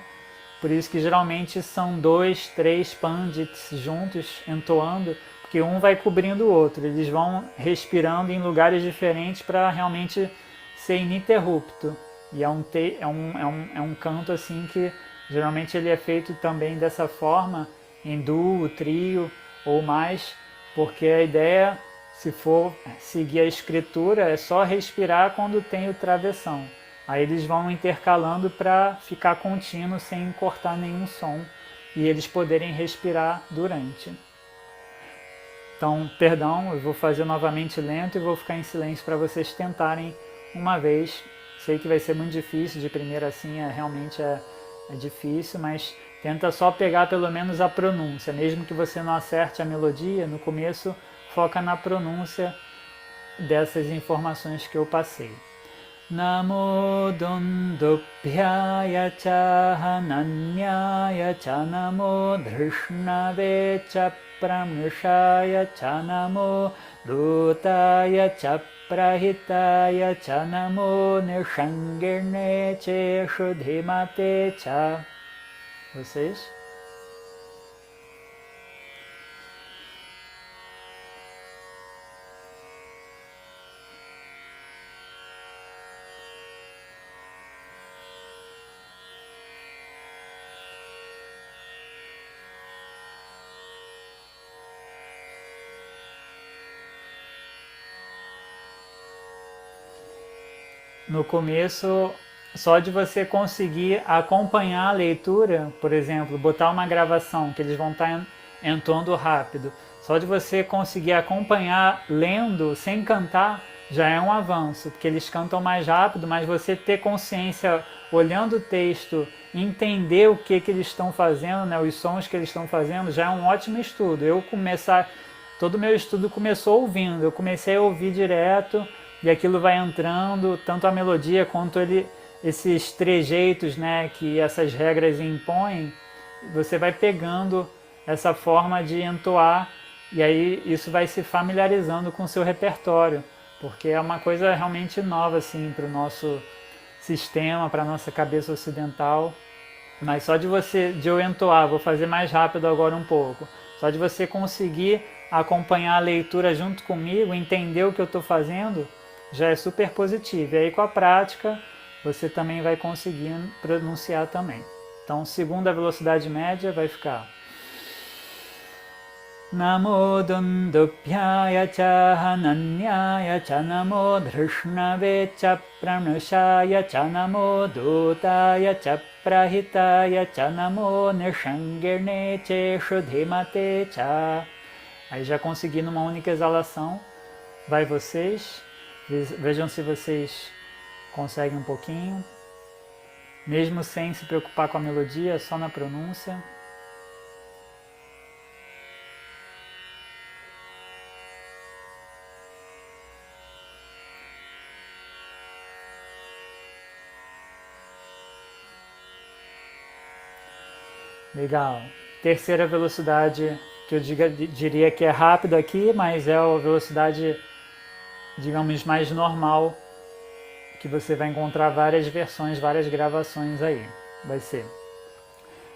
por isso que geralmente são 2, 3 pandits juntos entoando, porque um vai cobrindo o outro, eles vão respirando em lugares diferentes para realmente ser ininterrupto. E é um canto assim que geralmente ele é feito também dessa forma, em duo, trio ou mais, porque a ideia, se for seguir a escritura, é só respirar quando tem o travessão. Aí eles vão intercalando para ficar contínuo sem cortar nenhum som e eles poderem respirar durante. Então, perdão, eu vou fazer novamente lento e vou ficar em silêncio para vocês tentarem uma vez. Sei que vai ser muito difícil, de primeira assim, realmente é difícil, mas tenta só pegar pelo menos a pronúncia. Mesmo que você não acerte a melodia, no começo foca na pronúncia dessas informações que eu passei. Namo Dundubhyaya cha Hananyaya cha Namo Drishnave cha Pramrishaya cha Namo Dutaya cha Prahitaya cha Namo Nishangirne che Shudhimate cha. Vocês? No começo, só de você conseguir acompanhar a leitura, por exemplo, botar uma gravação que eles vão estar entoando rápido, só de você conseguir acompanhar lendo sem cantar já é um avanço, porque eles cantam mais rápido, mas você ter consciência olhando o texto, entender o que eles estão fazendo, né, os sons que eles estão fazendo, já é um ótimo estudo. Todo o meu estudo começou ouvindo, eu comecei a ouvir direto e aquilo vai entrando, tanto a melodia quanto esses trejeitos, né, que essas regras impõem, você vai pegando essa forma de entoar e aí isso vai se familiarizando com o seu repertório, porque é uma coisa realmente nova assim, para o nosso sistema, para a nossa cabeça ocidental. Mas só de eu entoar, vou fazer mais rápido agora um pouco, só de você conseguir acompanhar a leitura junto comigo, entender o que eu estou fazendo, já é super positivo. E aí com a prática você também vai conseguindo pronunciar também. Então, segundo a velocidade média, vai ficar Namo Dundubhyaya cha Hananyaya cha Namo Drishnave cha Pranashaya cha Namo Dutaya cha Prahitaya cha Namo Nishangirne che Shudhimate cha. Aí já consegui numa única exalação. Vai vocês. Vejam se vocês conseguem um pouquinho, mesmo sem se preocupar com a melodia, só na pronúncia. Legal. Terceira velocidade que eu diria que é rápido aqui, mas é a velocidade, digamos, mais normal, que você vai encontrar várias versões, várias gravações aí. Vai ser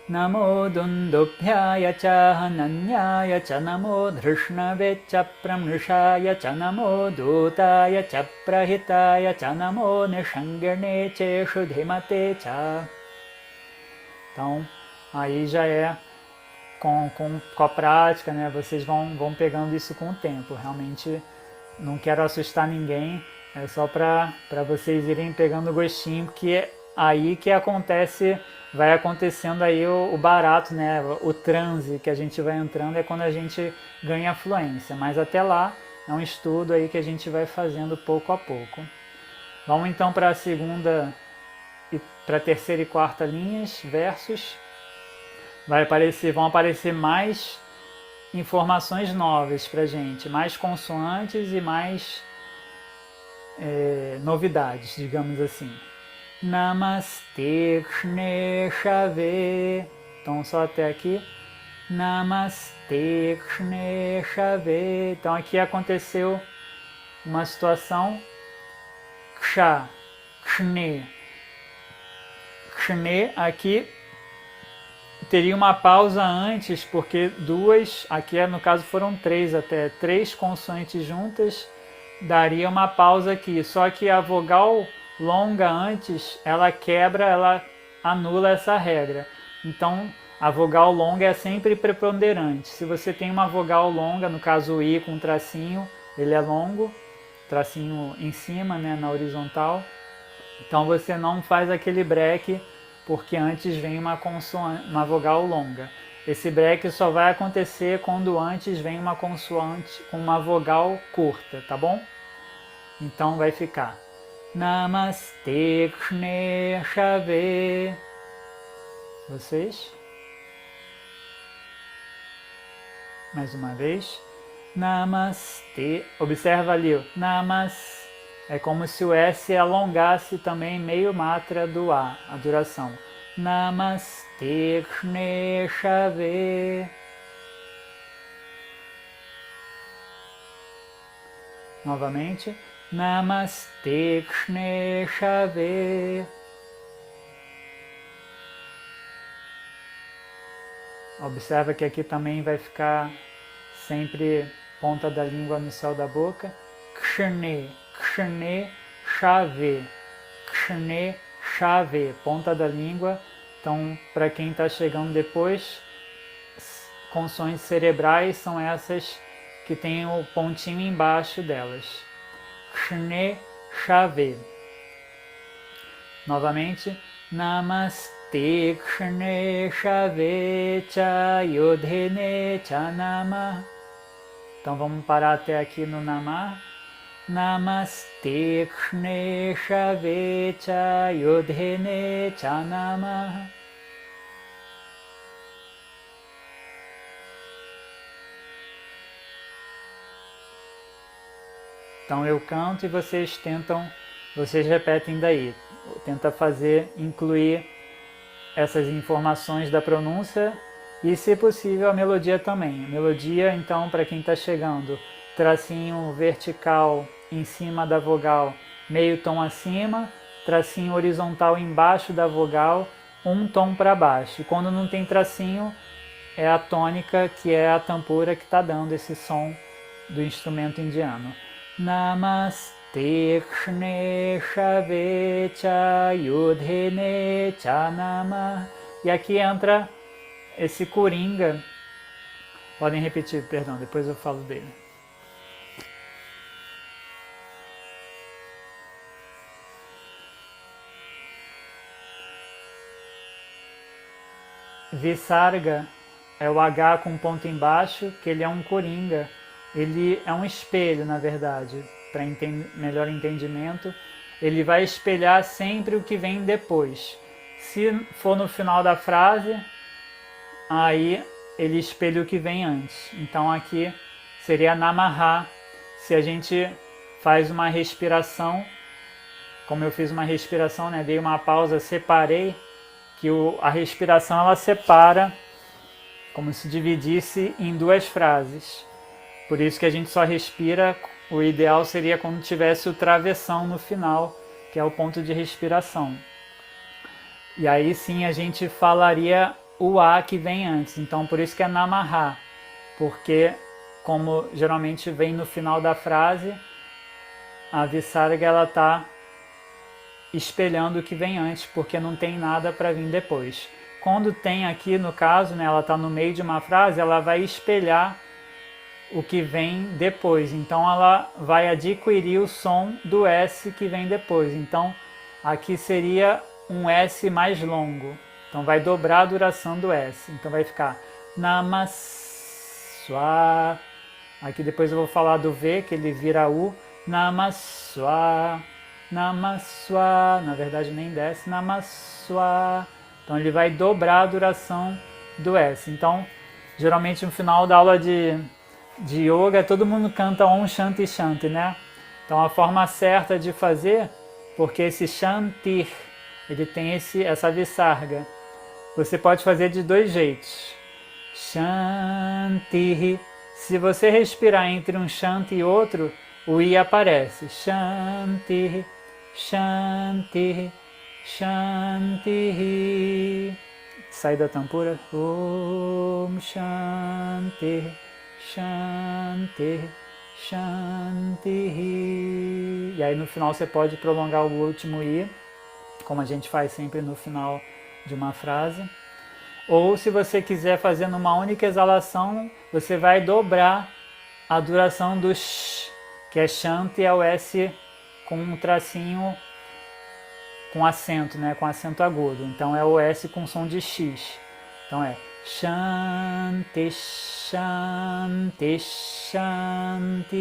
Namo Dundubhyaya cha Hananyaya cha Namo Drishnave cha Pramrishaya cha Namo Dutaya cha Prahitaya cha Namo Nishangirne che Shudhimate cha. Então, aí já é com a prática, né? Vocês vão pegando isso com o tempo. Realmente não quero assustar ninguém, é só para vocês irem pegando o gostinho, porque é aí que vai acontecendo aí o barato, né? O transe que a gente vai entrando é quando a gente ganha fluência, mas até lá é um estudo aí que a gente vai fazendo pouco a pouco. Vamos então para a segunda e para a terceira e quarta linhas, versos. Vão aparecer mais informações novas para gente, mais consoantes e mais novidades, digamos assim. Namaste Kshne Shave. Então só até aqui. Namaste Kshne Shave. Então aqui aconteceu uma situação. Ksha, Kshne. Kshne aqui teria uma pausa antes, porque aqui no caso foram três consoantes juntas, daria uma pausa aqui, só que a vogal longa antes, ela anula essa regra. Então a vogal longa é sempre preponderante. Se você tem uma vogal longa, no caso o I com tracinho, ele é longo, tracinho em cima, né, na horizontal, então você não faz aquele break, porque antes vem uma vogal longa. esse break só vai acontecer quando antes vem uma consoante com uma vogal curta, tá bom? Então vai ficar Namaste Kshne. Vocês? Mais uma vez. Namastê. Observa ali, ó. Namas. É como se o S alongasse também meio matra do A, a duração. Namaste Kshne Shave. Novamente. Namaste Kshne Shave. Observa que aqui também vai ficar sempre ponta da língua no céu da boca. Kshne, Kshne, Shave. Kshne, Shave, ponta da língua. Então, para quem está chegando depois, consoantes cerebrais são essas que tem o pontinho embaixo delas. Kshne, Shave. Novamente. Namaste Kshne Shave Cha Yodhene Cha Namah. Então vamos parar até aqui no Namah. Namaste Kshne Shave Cha Yodhene Cha Namah. Então eu canto e vocês repetem daí. Tenta incluir essas informações da pronúncia e, se possível, a melodia também. A melodia, então, para quem está chegando, tracinho vertical em cima da vogal, meio tom acima, tracinho horizontal embaixo da vogal, um tom para baixo. E quando não tem tracinho, é a tônica, que é a tampura que está dando esse som do instrumento indiano. Namaste Kshne Shave Cha Yodhene Cha Namah. E aqui entra esse coringa. Podem repetir, perdão, depois eu falo dele. Visarga é o H com ponto embaixo, que ele é um coringa. Ele é um espelho, na verdade. Para melhor entendimento, ele vai espelhar sempre o que vem depois. Se for no final da frase, aí ele espelha o que vem antes. Então aqui seria Namaha. Se a gente faz uma respiração, como eu fiz uma respiração, né, dei uma pausa, separei, que a respiração ela separa, como se dividisse em duas frases. Por isso que a gente só respira. O ideal seria quando tivesse o travessão no final, que é o ponto de respiração. E aí sim a gente falaria o A que vem antes. Então por isso que é Namaha, porque como geralmente vem no final da frase, a Visarga ela está espelhando o que vem antes, porque não tem nada para vir depois. Quando tem aqui, no caso, né, ela está no meio de uma frase, ela vai espelhar o que vem depois. Então ela vai adquirir o som do S que vem depois. Então aqui seria um S mais longo. Então vai dobrar a duração do S. Então vai ficar Namaswa. Aqui depois eu vou falar do V, que ele vira U. Namaswa. Namaswa. Na verdade nem desce. Namaswa. Então ele vai dobrar a duração do S. Então geralmente no final da aula de yoga, todo mundo canta Om Shanti Shanti, né? Então a forma certa de fazer, porque esse Shanti, ele tem essa Visarga. Você pode fazer de dois jeitos. Shanti. Se você respirar entre um Shanti e outro, o I aparece. Shanti, Shanti, Shanti. Sai da tampura. Om Shanti. Shanti, Shanti. E aí no final você pode prolongar o último I, como a gente faz sempre no final de uma frase. Ou se você quiser fazer numa única exalação, você vai dobrar a duração do Sh, que é Shanti, é o S com um tracinho com acento, né, com acento agudo. Então é o S com som de X. Então é Shanti, Shanti, Shanti.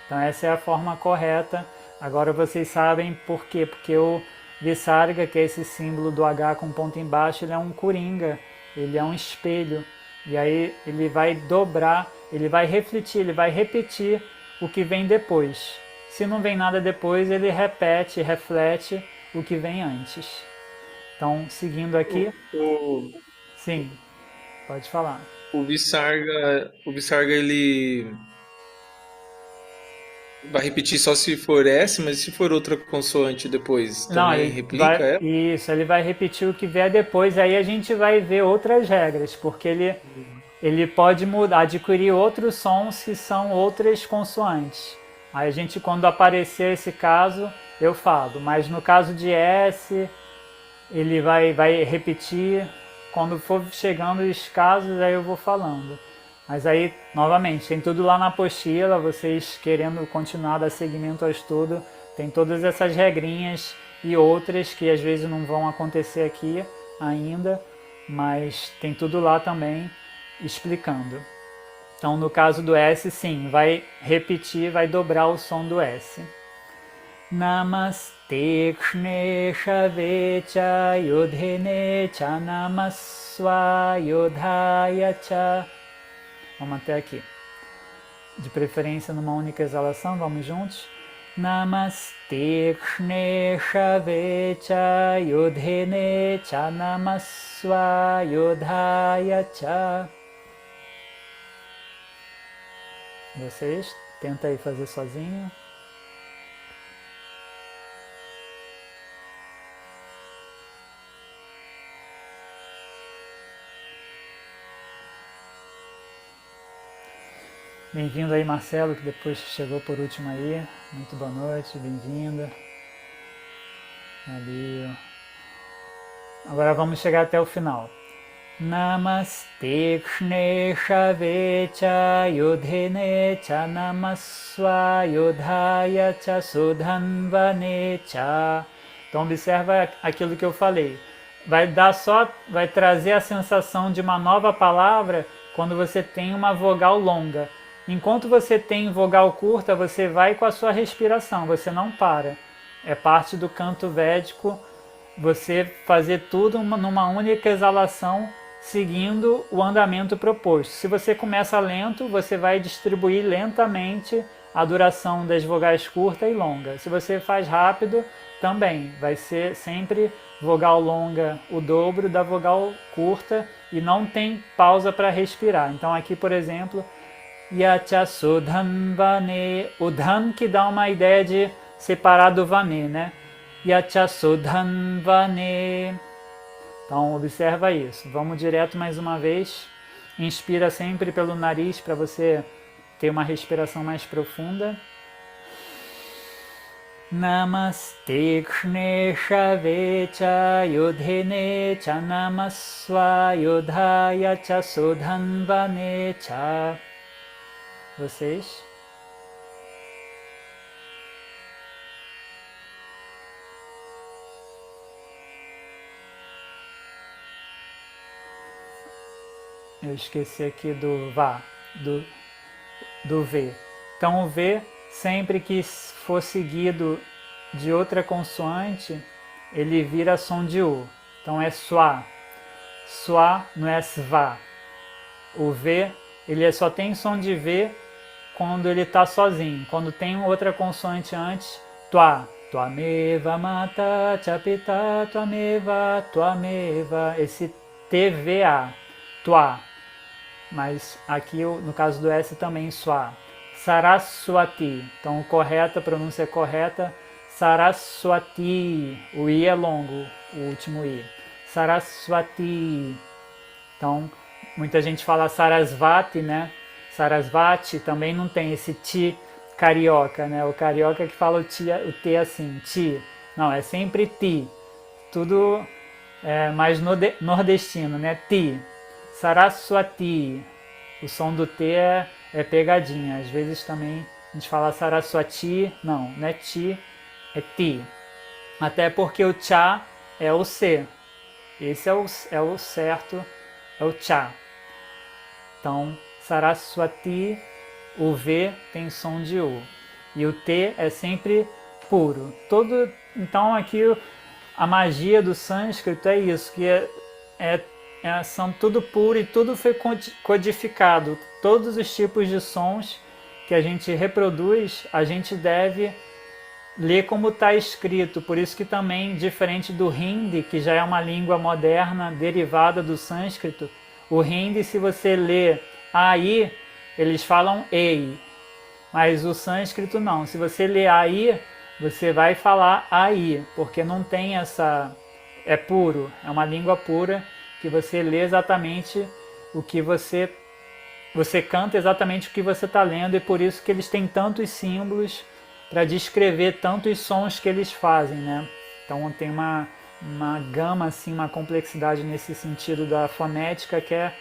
Então essa é a forma correta. Agora vocês sabem por quê? Porque o Visarga, que é esse símbolo do H com ponto embaixo, ele é um coringa, ele é um espelho. E aí ele vai dobrar, ele vai refletir, ele vai repetir o que vem depois. Se não vem nada depois, ele repete, reflete o que vem antes. Então, seguindo aqui, O, sim, pode falar. o Visarga ele vai repetir só se for S, mas se for outra consoante depois, Não, também ele replica vai, ela? isso, ele vai repetir o que vier depois, aí a gente vai ver outras regras, porque ele pode mudar, adquirir outros sons que são outras consoantes. Aí a gente, quando aparecer esse caso, eu falo, mas no caso de S, ele vai repetir, quando for chegando os casos, aí eu vou falando. Mas aí, novamente, tem tudo lá na apostila, vocês querendo continuar a dar seguimento ao estudo, tem todas essas regrinhas e outras que às vezes não vão acontecer aqui ainda, mas tem tudo lá também explicando. Então, no caso do S, sim, vai repetir, vai dobrar o som do S. Namaste Kshnesha Vecha Yodhene Cha Namaswa Yodhaya Cha. Vamos até aqui. De preferência numa única exalação, vamos juntos. Namaste Kshnesha Vecha Yodhene Cha Namaswa Yodhaya Cha. Vocês, tenta aí fazer sozinho. Bem-vindo aí, Marcelo, que depois chegou por último aí. Muito boa noite, bem-vinda. Ali. Agora vamos chegar até o final. Namaste Kshnesha Vecha Yodhene Cha Namaswa Yodhaya Cha Sudhanvane Cha. Então observa aquilo que eu falei. Vai trazer a sensação de uma nova palavra quando você tem uma vogal longa. Enquanto você tem vogal curta, você vai com a sua respiração, você não para. É parte do canto védico você fazer tudo numa única exalação, seguindo o andamento proposto. Se você começa lento, você vai distribuir lentamente a duração das vogais curta e longa. Se você faz rápido, também vai ser sempre vogal longa o dobro da vogal curta e não tem pausa para respirar. Então aqui, por exemplo, Yacha Sudhan Vane, o dhan que dá uma ideia de separar do Vane, né? Yacha Sudhan Vane. Então observa isso. Vamos direto mais uma vez. Inspira sempre pelo nariz para você ter uma respiração mais profunda. Namaste Kshnesha Vecha Yodhene Cha Namaswa Yodhaya Cha Sudhanvane Cha. Vocês? Eu esqueci aqui do Vá, do V. Então o V, sempre que for seguido de outra consoante, ele vira som de U. Então é Swa. Swa não é Sva. O V, ele só tem som de V quando ele está sozinho. Quando tem outra consoante antes, Tua. Tuameva mata chapita tuameva tuameva. Esse TVA. Tua. Mas aqui no caso do S também Swa. Saraswati. Então a pronúncia correta, Saraswati. O I é longo, o último I. Saraswati. Então muita gente fala Sarasvati, né? Sarasvati também não tem esse ti carioca, né? O carioca que fala o T assim, ti. Não, é sempre ti. Tudo mais nordestino, né? Ti. Saraswati. O som do T é pegadinha. Às vezes também a gente fala Saraswati. Não é ti, é ti. Até porque o cha é o C. Esse é o certo, é o Cha. Então, Saraswati, o V tem som de U. E o T é sempre puro. Então aqui a magia do sânscrito é isso, que são tudo puro e tudo foi codificado. Todos os tipos de sons que a gente reproduz, a gente deve ler como está escrito. Por isso que também, diferente do Hindi, que já é uma língua moderna derivada do sânscrito, o Hindi, se você lê aí, eles falam ei, mas o sânscrito não. Se você lê aí, você vai falar aí, porque não tem essa... é puro, é uma língua pura, que você lê exatamente o que você canta exatamente o que você está lendo, e por isso que eles têm tantos símbolos para descrever tantos sons que eles fazem, né? Então tem uma gama, assim, uma complexidade nesse sentido da fonética que é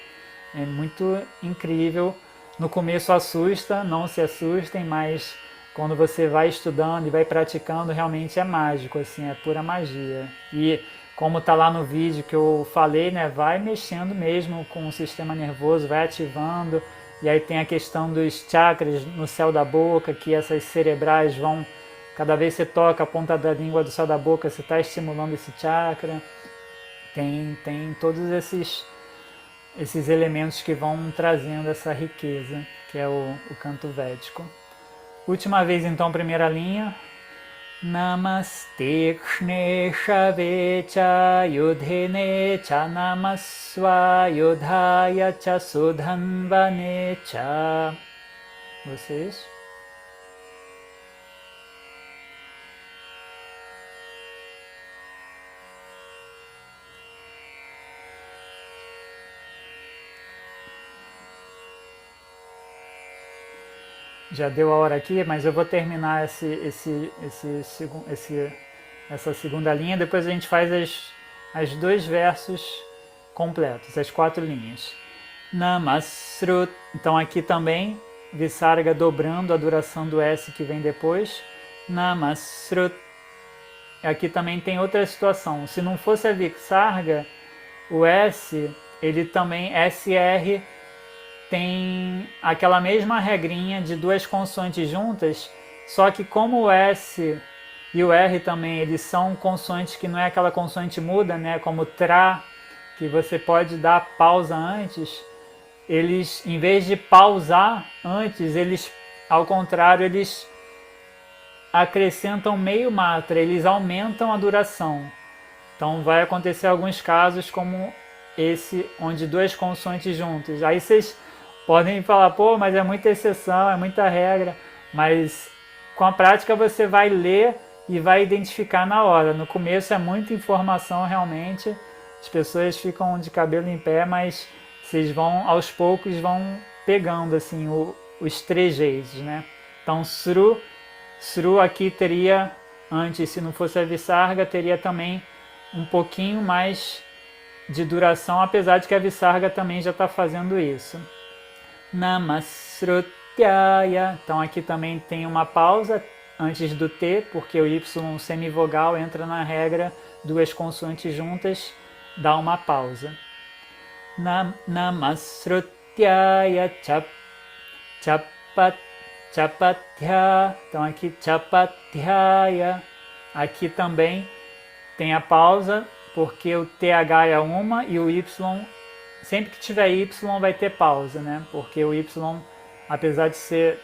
muito incrível. No começo assusta, não se assustem, mas quando você vai estudando e vai praticando, realmente é mágico, assim, é pura magia. E como está lá no vídeo que eu falei, né, vai mexendo mesmo com o sistema nervoso, vai ativando. E aí tem a questão dos chakras no céu da boca, que essas cerebrais vão... Cada vez que você toca a ponta da língua do céu da boca, você está estimulando esse chakra. Tem todos esses elementos que vão trazendo essa riqueza, que é o canto védico. Última vez então, primeira linha. Namaste Kshnesha cha yudhene cha namaswa yudhaya cha sudhanvane cha. Vocês? Já deu a hora aqui, mas eu vou terminar essa segunda linha, depois a gente faz as dois versos completos, as 4 linhas. Namasrut. Então aqui também, Visarga dobrando a duração do S que vem depois. Namasrut. Aqui também tem outra situação. Se não fosse a Visarga, o S, ele também, SR, tem aquela mesma regrinha de 2 consoantes juntas, só que como o S e o R também, eles são consoantes que não é aquela consoante muda, né, como tra, que você pode dar pausa antes, eles, em vez de pausar antes, eles, ao contrário, eles acrescentam meio matra, eles aumentam a duração. Então vai acontecer alguns casos como esse, onde 2 consoantes juntos. Aí vocês podem falar, pô, mas é muita exceção, é muita regra, mas com a prática você vai ler e vai identificar na hora. No começo é muita informação realmente, as pessoas ficam de cabelo em pé, mas vocês vão, aos poucos, vão pegando assim os trejeitos, né? Então, Sru aqui teria, antes, se não fosse a Visarga, teria também um pouquinho mais de duração, apesar de que a Visarga também já está fazendo isso. Namasrutyaya. Então aqui também tem uma pausa antes do T, porque o Y semivogal entra na regra, 2 consoantes juntas, dá uma pausa. Namasrutyaya chapatya. Então aqui chapatyaya. Aqui também tem a pausa, porque o TH é uma e o Y, sempre que tiver Y vai ter pausa, né? Porque o Y, apesar de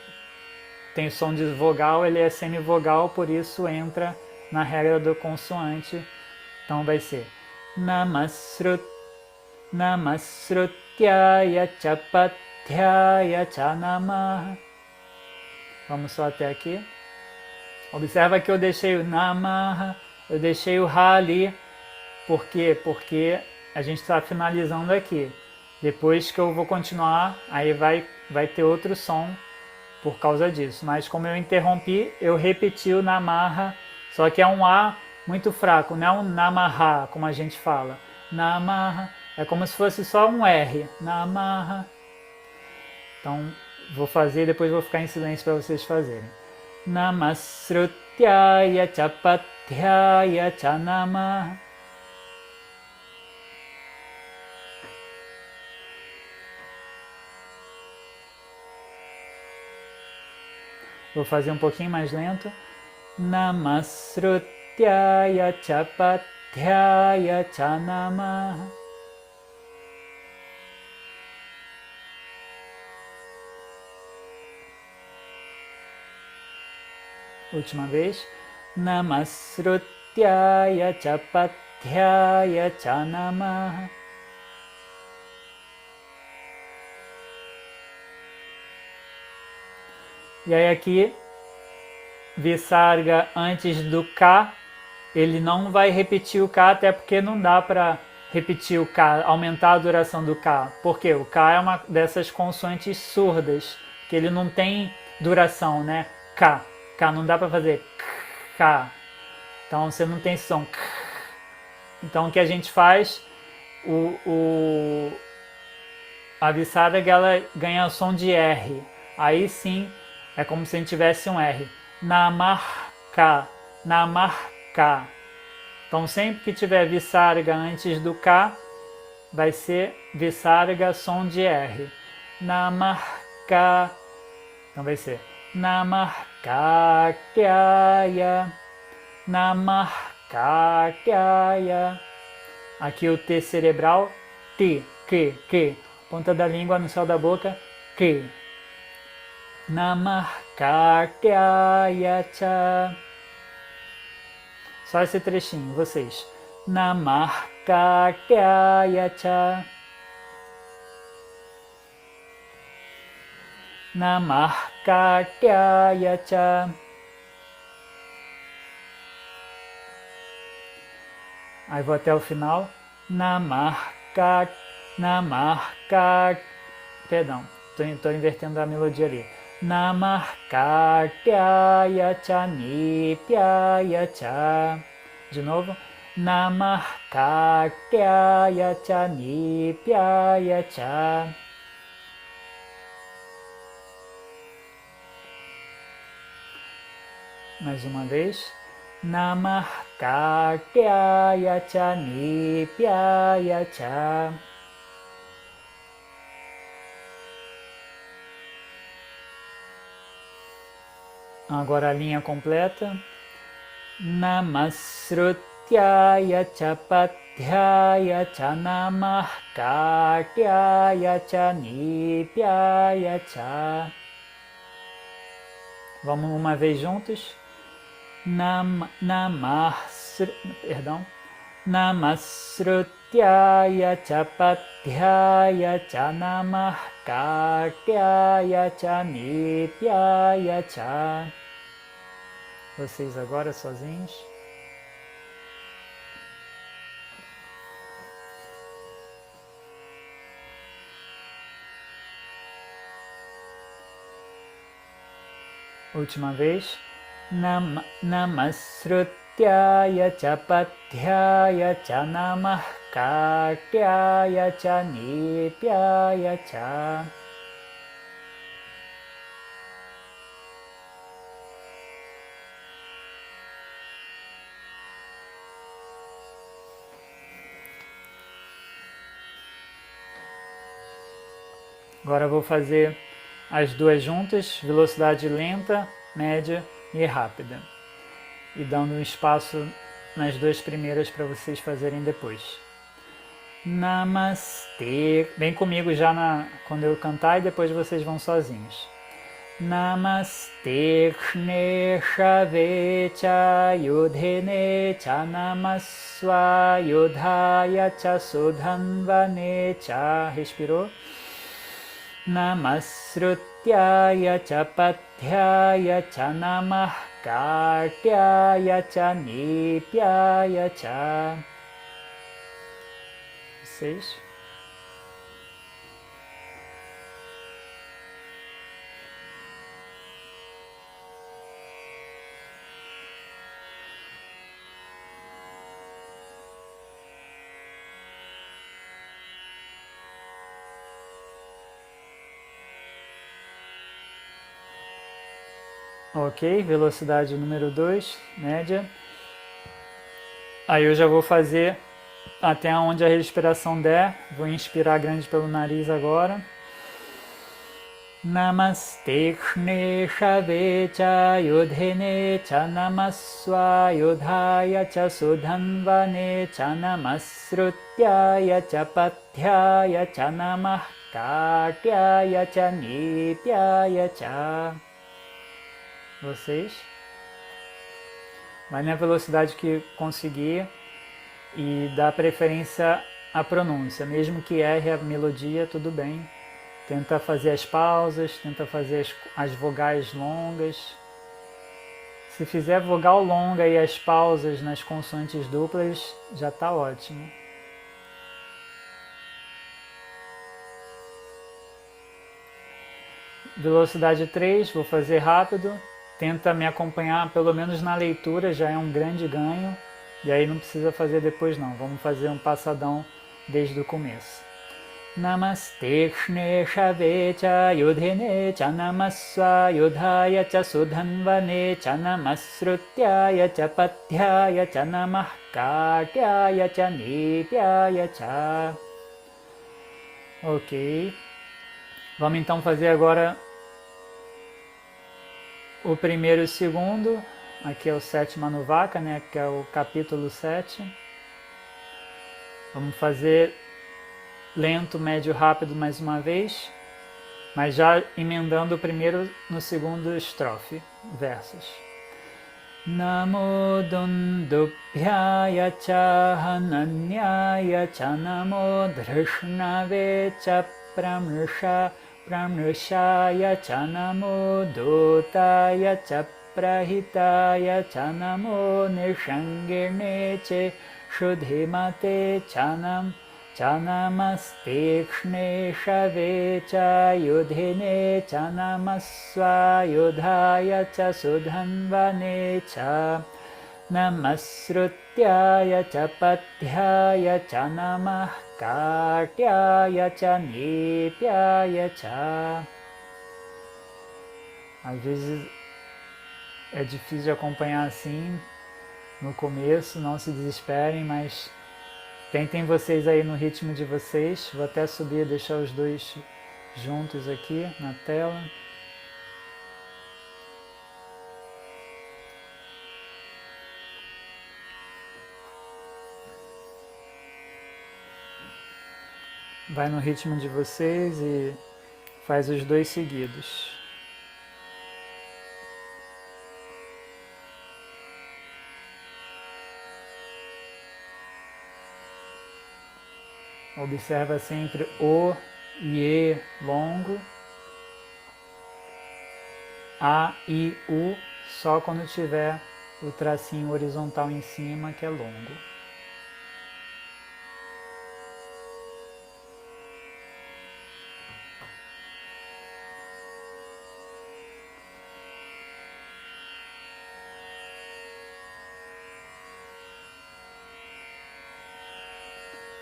tem som de vogal, ele é semivogal, por isso entra na regra do consoante. Então vai ser Namasrutyaya chapatyaya chanamaha. Vamos só até aqui. Observa que eu deixei o Namaha, eu deixei o Ha ali. Por quê? Porque a gente está finalizando aqui. Depois que eu vou continuar, aí vai ter outro som por causa disso. Mas como eu interrompi, eu repeti o Namaha, só que é um A muito fraco, não é um Namaha, como a gente fala. Namaha, é como se fosse só um R. Namaha. Então, vou fazer e depois vou ficar em silêncio para vocês fazerem. Namasrutyaya chapatyaya chanamaha. Vou fazer um pouquinho mais lento. Namasrutyaya Chapathyaya Chanamaha. Última vez. Namasrutyaya Chapathyaya Chanamaha. E aí aqui, Visarga antes do K, ele não vai repetir o K, até porque não dá para repetir o K, aumentar a duração do K. Porque o K é uma dessas consoantes surdas, que ele não tem duração, né? K. K não dá para fazer K. Então você não tem som. Então o que a gente faz, a Visarga ela ganha o som de R. Aí sim, é como se a gente tivesse um R. Namarka, Namarka. Então sempre que tiver Visarga antes do K, vai ser Visarga som de R. Namarka. Então vai ser Namarkakyaya, Namarkakyaya. Aqui o T cerebral, T, que. Ponta da língua no céu da boca, que. Namarkakyaya cha. Só esse trechinho, vocês. Namarkakyaya cha. Namarkakyaya cha. Aí vou até o final. Perdão, estou invertendo a melodia ali. Namarkakyaya cha nipyaya cha. De novo. Namarkakyaya cha nipyaya cha. Mais uma vez. Namarkakyaya cha nipyaya cha. Agora a linha completa. Namasrutyaya Chapathyaya cha Namarkakyaya cha nipyaya cha. Vamos uma vez juntos. Namasrutyaya Chapathyaya cha Namarkakyaya cha nipyaya cha. Vocês agora sozinhos. Última vez. Namasrutyaya Chapathyaya cha Namarkakyaya cha nipyaya cha. Agora eu vou fazer as duas juntas, velocidade lenta, média e rápida. E dando um espaço nas duas primeiras para vocês fazerem depois. Namastê. Vem comigo já quando eu cantar e depois vocês vão sozinhos. Namastê Kshne cha Yudhene cha Namaswa Yudhaya cha Sudhanvane cha. Respirou? Namasrutyaya Chapathyaya cha Namarkakyaya cha nipyaya cha. Vocês? Ok, velocidade número 2, média. Aí eu já vou fazer até onde a respiração der. Vou inspirar grande pelo nariz agora. Namaste Kshne cha Yudhine cha Namaswa Yudhaya cha Sudhanvane cha Namasrutyaya cha Pathyaya cha Namah Katyaya cha Nipyaya cha. Vocês? Vai na velocidade que conseguir e dá preferência à pronúncia. Mesmo que erre a melodia, tudo bem. Tenta fazer as pausas, tenta fazer as vogais longas. Se fizer vogal longa e as pausas nas consoantes duplas, já está ótimo. Velocidade 3, vou fazer rápido. Tenta me acompanhar pelo menos na leitura, já é um grande ganho. E aí não precisa fazer depois não, vamos fazer um passadão desde o começo. Namaste Kshne cha Yudhine cha Namaswa Yudhaya cha Sudhanvane cha Namasrutyaya cha Pathyaya cha Namah Katyaya cha Nipyaya cha. Ok. Vamos então fazer agora o primeiro e o segundo. Aqui é o sétimo Anuvaka, né? Que é o capítulo 7. Vamos fazer lento, médio, rápido mais uma vez, mas já emendando o primeiro no segundo estrofe, versos. Namo Dundubhyaya cha Hananyaya cha Namo Drishnave cha Pramrishaya cha Namo Dutaya cha Prahitaya cha Namo Nishangirne che Shudhimate cha Nam Namaste Kshne cha Yudhine cha Namaswa Yudhaya cha Sudhanvane cha Namasrutyaya cha Pathyaya cha Namah Katyaya cha Nipyaya cha. Às vezes é difícil de acompanhar assim no começo, não se desesperem, mas tentem vocês aí no ritmo de vocês. Vou até subir e deixar os dois juntos aqui na tela. Vai no ritmo de vocês e faz os dois seguidos. Observa sempre o e e longo, a, i, u, só quando tiver o tracinho horizontal em cima, que é longo.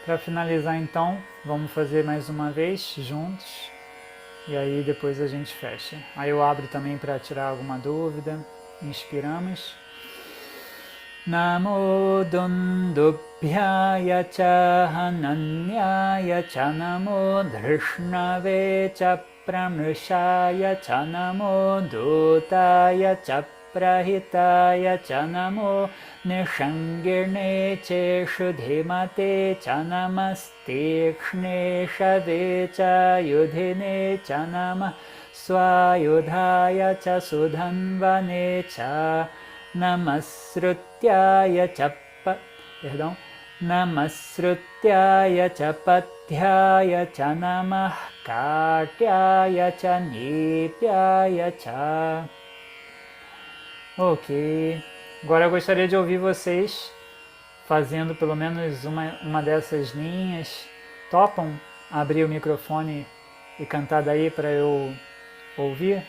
Para finalizar então, vamos fazer mais uma vez juntos e aí depois a gente fecha. Aí eu abro também para tirar alguma dúvida. Inspiramos. Namo Dundubhyaya cha Hananyaya cha Namo Drishnave cha Pramrishaya cha Namo Dutaya cha Prahitaya cha Namo Nishangirne che Shudhimate cha Namaste Kshne cha Yudhine cha Namah Swayudhaya cha Sudhanvane cha Namasrutyaya cha Namasrutyaya cha Pathyaya cha Namah Katyaya cha Nipyaya cha. Ok, agora eu gostaria de ouvir vocês fazendo pelo menos uma dessas linhas. Topam abrir o microfone e cantar daí para eu ouvir?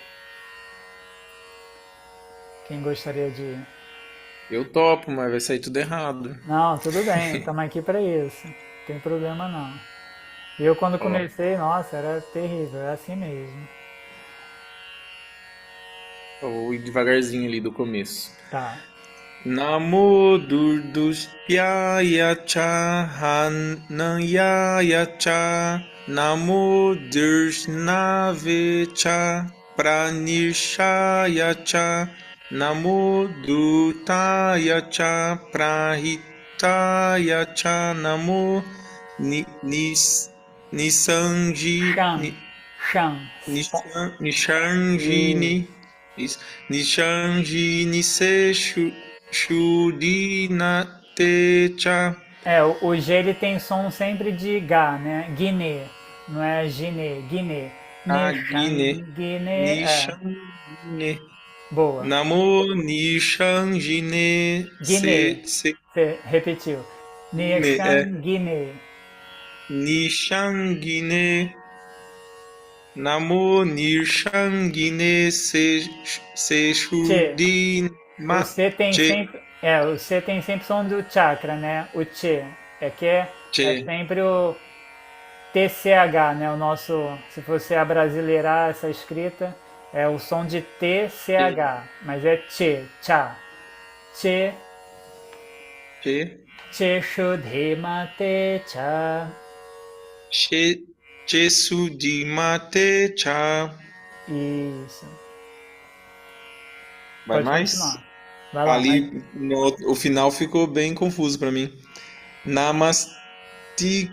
Quem gostaria de... Eu topo, mas vai sair tudo errado. Não, tudo bem, estamos aqui para isso, não tem problema não. Eu quando comecei, nossa, era terrível, é assim mesmo. Vou ir devagarzinho ali do começo. Tá. Namo Durdushyaya cha Hanayaya cha Namo Durshnave cha Pranishaya cha Namo Dutaya cha Prahitaya cha Namo Nisanji Shan. Shan. Nishanjini isso. Nishanjini se Shudinatecha. O G ele tem som sempre de Gá, né? Guiné. Não é Giné, Guiné. Agine. Nishan, Guiné, Nishanjine. boa. Namo Nishanjine Guiné. se Você repetiu. é Nishan, Guiné. Nishangine. Namo Nishangine se Tchê. O Shudima. C tem Che, sempre. O C tem sempre som do chakra, né? O Tchê. É che. sempre o TCH, né? O nosso. Se você abrasileirar essa escrita, é o som de TCH. Mas é Tchê, Tchá. Tchê, Che. Tchê Shudhimate Tchá. Chesudimate cha. Isso. Vai Pode mais? continuar. Vai lá, mas. Ali o final ficou bem confuso para mim. Namasti,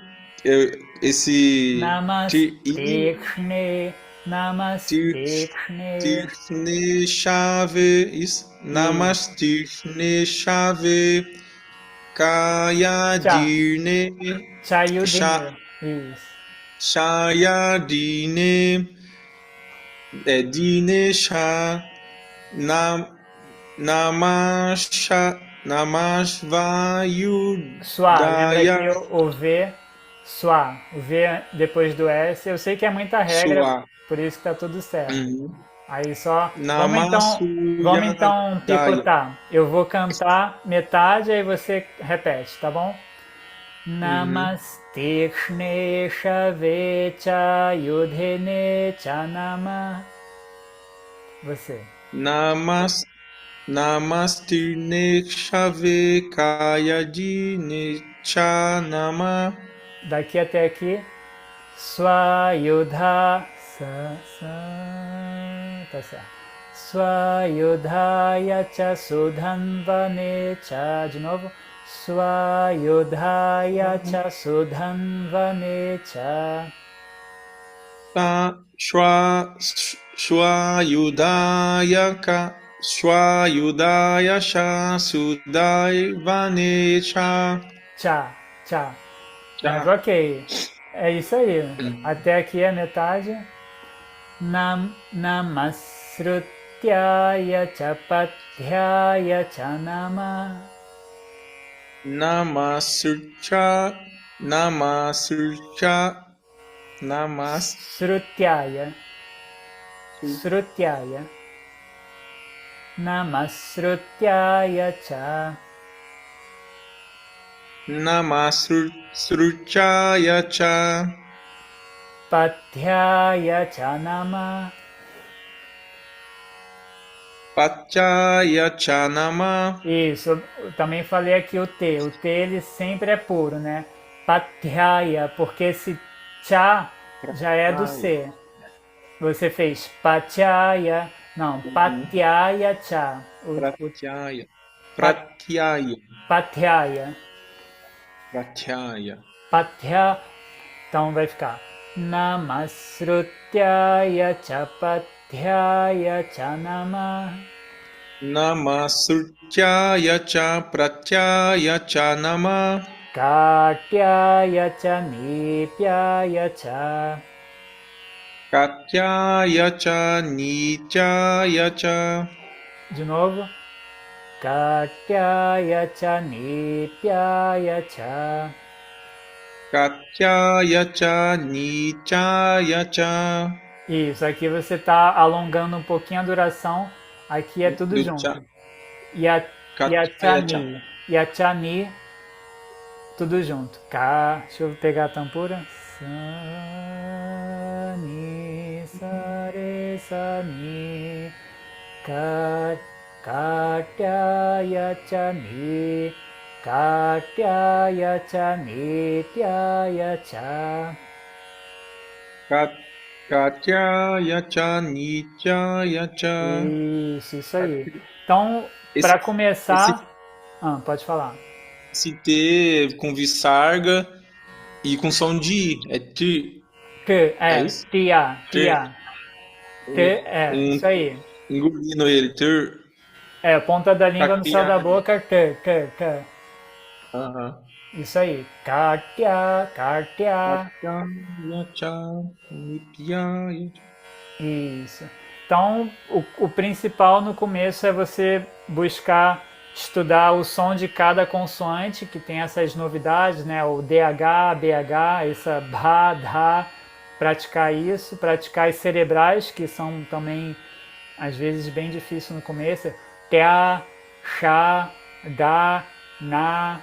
esse Namastexne, Namastexne, tirne chave, isso. e Namastirne chave, kaya Tchá, dirne, Chayudhine, isso. Shayadine, Dinesha, Nam, Namasha, Suá, lembra Namasvayudaya, que o V, suá, o V depois do S, eu sei que é muita regra, Sua, por isso que tá tudo certo. uhum. Aí só, vamos então Namasuyadaya, picotar. Eu vou cantar metade, aí você repete, tá bom? uhum. Namaste Kshnesha Vecha Yudhene Chanama. Você. Namas, Namastirne Shave Kayadine Chanama, Daqui até aqui. Swayudha. Tá certo. Swayudhaya cha sudhanvane cha. De novo. Swayudhaya cha sudhanvane cha. Shwayudaya Sha Sudaivanecha. Cha, cha. Mas Tá. ok. É isso aí. Até aqui é metade. Namasrutyaya cha pathyaya cha nama. Namasurcha, Namasurcha, Namas, Srutyaya. Srutyaya. Namasrutyaya cha. Namasruchaya cha, Pathyaya cha nama. Pachaya cha nama, Isso, eu também falei aqui o T. O T ele sempre é puro, né? Pathyaya, porque esse cha já é do Pratyaya. C. Você fez Pachyaya, não, Patyaya cha. O Pratyaya, pat, Pratyaya, Patyaya. Pratyaya. Patya, então vai ficar Namasrutyaya cha Patyaya cha nama. Namasurchaya cha, Pratyaya cha nama, Katyaya cha Nipyaya cha. Katyaya cha, Nityaya cha. De novo. Katyaya cha Nipyaya cha. Katyaya cha, Nityaya cha. Isso, aqui você está alongando um pouquinho a duração. Aqui é tudo Do cha, junto. Katyaya cha. Yachani. Yachani, tudo junto. Deixa eu pegar a tampura. Sa, ni, sa, re, sa, ni. Ka, Katyaya cha ni, Katyaya cha nityaya cha. Katyaya cha nityaya cha. Isso aí. Então, Esse, para começar, esse, pode falar. esse T com visarga e com som de I. É T. É isso? Tia, Ter. tia. Isso aí. Engolindo ele. Ter. Ponta da língua no céu da Katyaya. boca, t. Aham. Isso aí. Katya, Katya. Katyaya cha nityaya cha. Isso. Então, o principal no começo é você buscar estudar o som de cada consoante, que tem essas novidades, né? O DH, BH, essa BHA, DHA, praticar isso, praticar as cerebrais, que são também, às vezes, bem difíceis no começo. TEA, XA, DA, NA,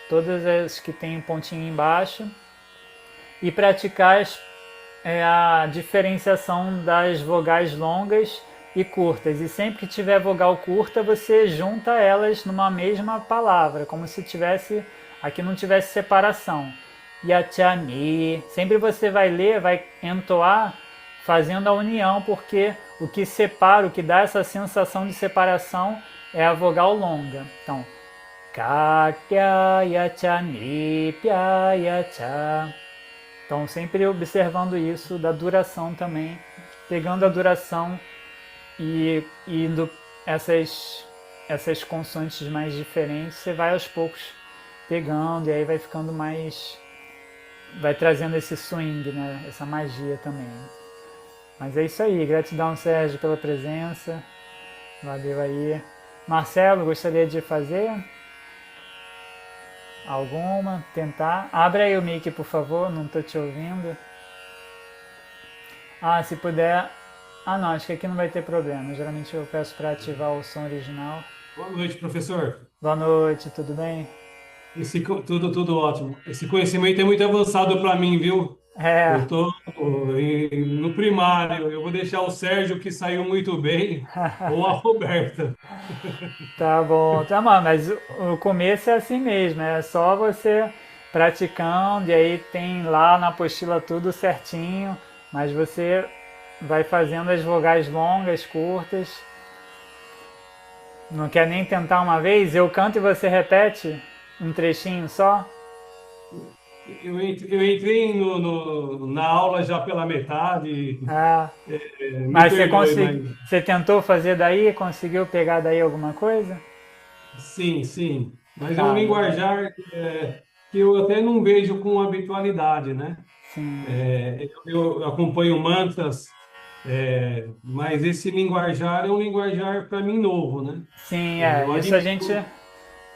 todas as que tem um pontinho embaixo. E praticar a diferenciação das vogais longas e curtas. E sempre que tiver vogal curta, você junta elas numa mesma palavra, como se tivesse aqui não tivesse separação. Yachani. Sempre você vai ler, vai entoar fazendo a união, porque o que separa, o que dá essa sensação de separação é a vogal longa. Então, Katya Yachani Pya. Então, sempre observando isso, da duração também, pegando a duração e indo essas consoantes mais diferentes, você vai aos poucos pegando e aí vai ficando mais, vai trazendo esse swing, né? Essa magia também. Mas é isso aí, gratidão, Sérgio, pela presença, valeu aí. Marcelo, gostaria de fazer alguma? Tentar? Abre aí o mic, por favor, não estou te ouvindo. Se puder. Não, acho que aqui não vai ter problema. Geralmente eu peço para ativar o som original. Boa noite, professor. Boa noite, tudo bem? Tudo ótimo. Esse conhecimento é muito avançado para mim, viu? Eu É, estou no primário. Eu vou deixar o Sérgio, que saiu muito bem, ou a Roberta. tá bom. Tá bom, mas o começo é assim mesmo, é só você praticando e aí tem lá na apostila tudo certinho, mas você vai fazendo as vogais longas, curtas. Não quer nem tentar uma vez? Eu canto e você repete um trechinho só? Eu entrei na aula já pela metade. Ah, Me mas perdoe, mas você tentou fazer daí? Conseguiu pegar daí alguma coisa? sim, sim. Mas é um Tá, legal. linguajar que eu até não vejo com habitualidade, né? Sim, Eu acompanho mantras, mas esse linguajar é um linguajar para mim novo, né? sim, Eu isso a gente admiro,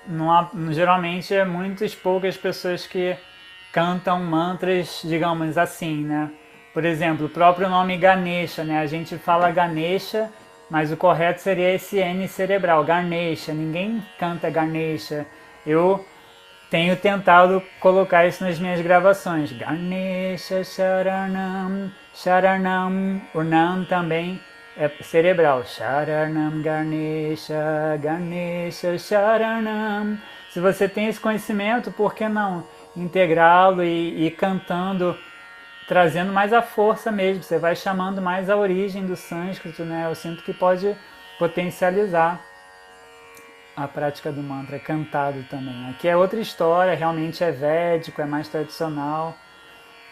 não há, geralmente é muitas poucas pessoas que cantam mantras, digamos assim, né? Por exemplo, o próprio nome Ganesha, né? A gente fala Ganesha, mas o correto seria esse N cerebral, Ganesha. Ninguém canta Ganesha. Eu tenho tentado colocar isso nas minhas gravações. Ganesha Sharanam, Sharanam, o Nam também é cerebral. Sharanam Ganesha, Ganesha Sharanam. Se você tem esse conhecimento, por que não integrá-lo e cantando, trazendo mais a força mesmo? Você vai chamando mais a origem do sânscrito, né? Eu sinto que pode potencializar a prática do mantra cantado também. Aqui é outra história, realmente é védico, é mais tradicional,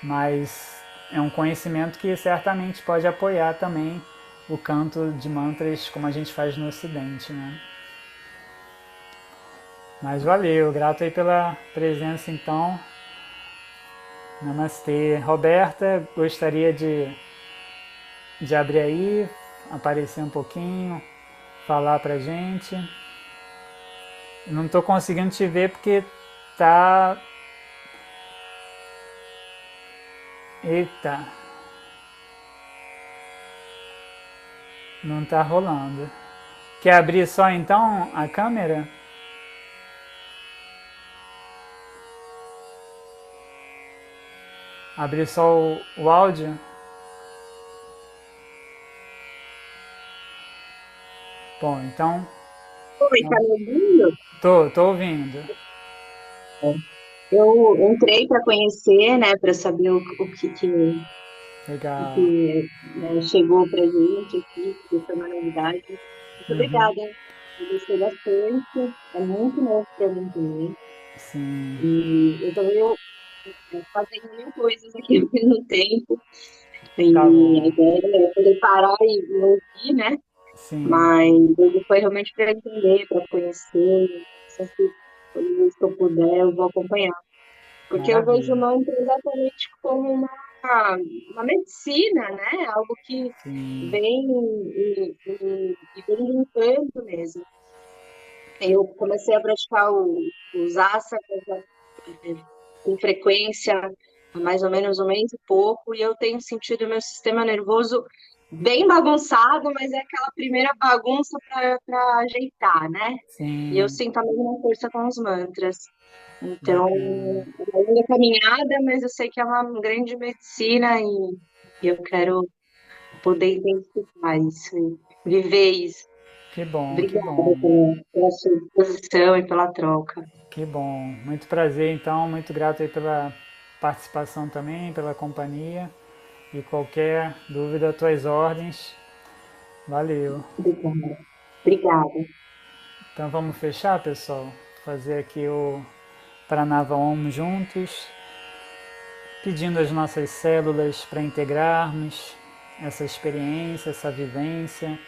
mas é um conhecimento que certamente pode apoiar também o canto de mantras como a gente faz no Ocidente, né? Mas valeu, grato aí pela presença então. Namastê. Roberta, gostaria de abrir aí, aparecer um pouquinho, falar pra gente. Não estou conseguindo te ver porque tá. Eita, não tá rolando. Quer abrir só então a câmera? Abrir só o áudio? Bom, então Oi, tá me ouvindo? Tô ouvindo. Eu entrei para conhecer, né, para saber o Legal. que né, chegou para gente aqui, que foi uma novidade. Muito Uhum. obrigada. Eu gostei bastante. É muito novo para mim também. Sim, E eu também fazendo mil coisas aqui ao mesmo tempo. tá E a bom. ideia é poder parar e ouvir, né? Sim, Mas hoje foi realmente para entender, para conhecer. Sempre, que eu puder, eu vou acompanhar. Porque eu vejo o maravilha. mantra exatamente como uma medicina, né? Algo que Sim, vem e vem limpando mesmo. Eu comecei a praticar os asanas com frequência há mais ou menos um mês e pouco, e eu tenho sentido o meu sistema nervoso bem bagunçado, mas é aquela primeira bagunça para ajeitar, né? E eu sim, sinto a mesma força com os mantras. Então, bacana. é uma longa caminhada, mas eu sei que é uma grande medicina e eu quero poder identificar isso, e viver isso. Que bom, que Obrigada bom, pela sua disposição e pela troca. que bom. Muito prazer, então, muito grato aí pela participação também, pela companhia. E qualquer dúvida, tuas ordens. Valeu. Obrigada. Obrigada. Então vamos fechar, pessoal? Fazer aqui o Pranava Om juntos, pedindo as nossas células para integrarmos essa experiência, essa vivência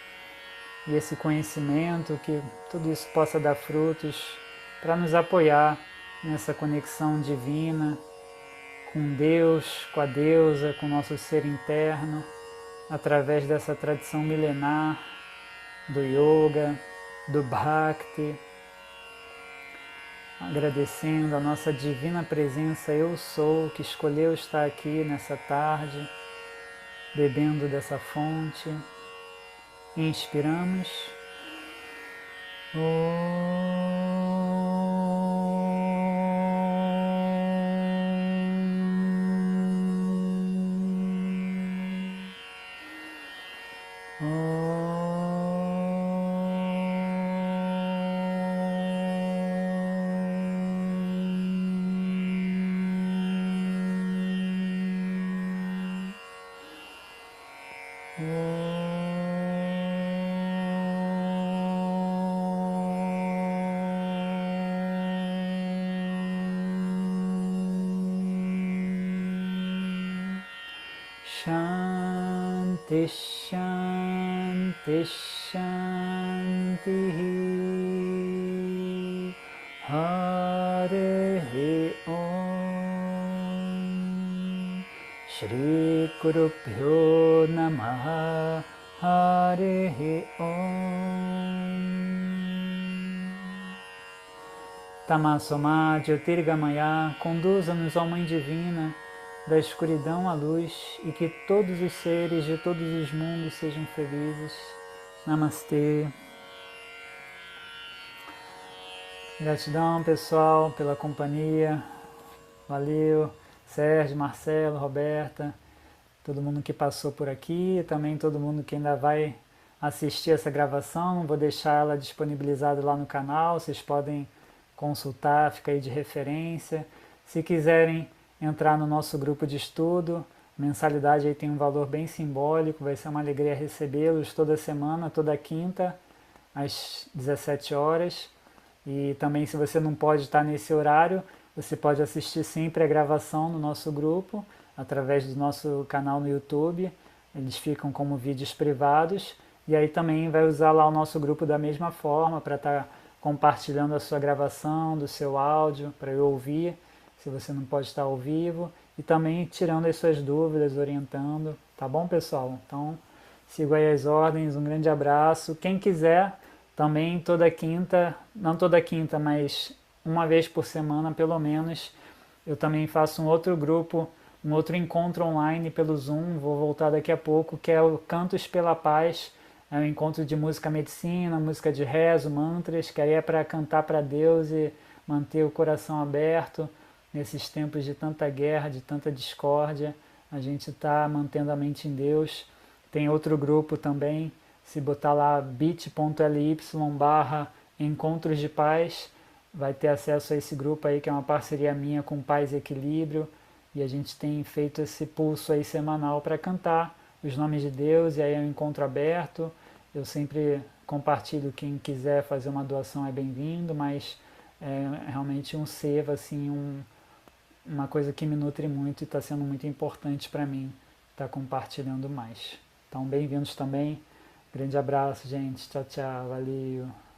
e esse conhecimento, que tudo isso possa dar frutos para nos apoiar nessa conexão divina com Deus, com a deusa, com o nosso ser interno, através dessa tradição milenar do yoga, do bhakti, agradecendo a nossa divina presença Eu Sou, que escolheu estar aqui nessa tarde, bebendo dessa fonte. Inspiramos. Shanti, Shanti, Shanti. Hare Om. Shri Guru Pyo Namaha. Hare Om. Tamasoma Jyotirgamaya, conduza-nos, ó Mãe Divina, da escuridão à luz, e que todos os seres de todos os mundos sejam felizes. Namastê. Gratidão, pessoal, pela companhia. Valeu. Sérgio, Marcelo, Roberta, todo mundo que passou por aqui, também todo mundo que ainda vai assistir essa gravação. Vou deixar ela disponibilizada lá no canal, vocês podem consultar, fica aí de referência. Se quiserem entrar no nosso grupo de estudo, a mensalidade aí tem um valor bem simbólico, vai ser uma alegria recebê-los toda semana, toda quinta, às 17 horas. E também, se você não pode estar nesse horário, você pode assistir sempre a gravação no nosso grupo, através do nosso canal no YouTube. Eles ficam como vídeos privados. E aí também vai usar lá o nosso grupo da mesma forma para estar compartilhando a sua gravação, do seu áudio, para eu ouvir, se você não pode estar ao vivo. E também tirando as suas dúvidas, orientando. Tá bom, pessoal? Então, sigo aí as ordens. Um grande abraço. Quem quiser, também toda quinta, não toda quinta, mas uma vez por semana pelo menos, eu também faço um outro grupo, um outro encontro online pelo Zoom, vou voltar daqui a pouco, que é o Cantos pela Paz. É um encontro de música medicina, música de rezo, mantras, que aí é para cantar para Deus e manter o coração aberto nesses tempos de tanta guerra, de tanta discórdia. A gente está mantendo a mente em Deus. Tem outro grupo também, se botar lá bit.ly Encontros de Paz vai ter acesso a esse grupo aí, que é uma parceria minha com Paz e Equilíbrio, e a gente tem feito esse pulso aí semanal para cantar os nomes de Deus, e aí é um encontro aberto. Eu sempre compartilho, quem quiser fazer uma doação é bem-vindo, mas é realmente um seva, assim, uma coisa que me nutre muito e está sendo muito importante para mim estar compartilhando mais. Então, bem-vindos também. Grande abraço, gente. Tchau, tchau. Valeu.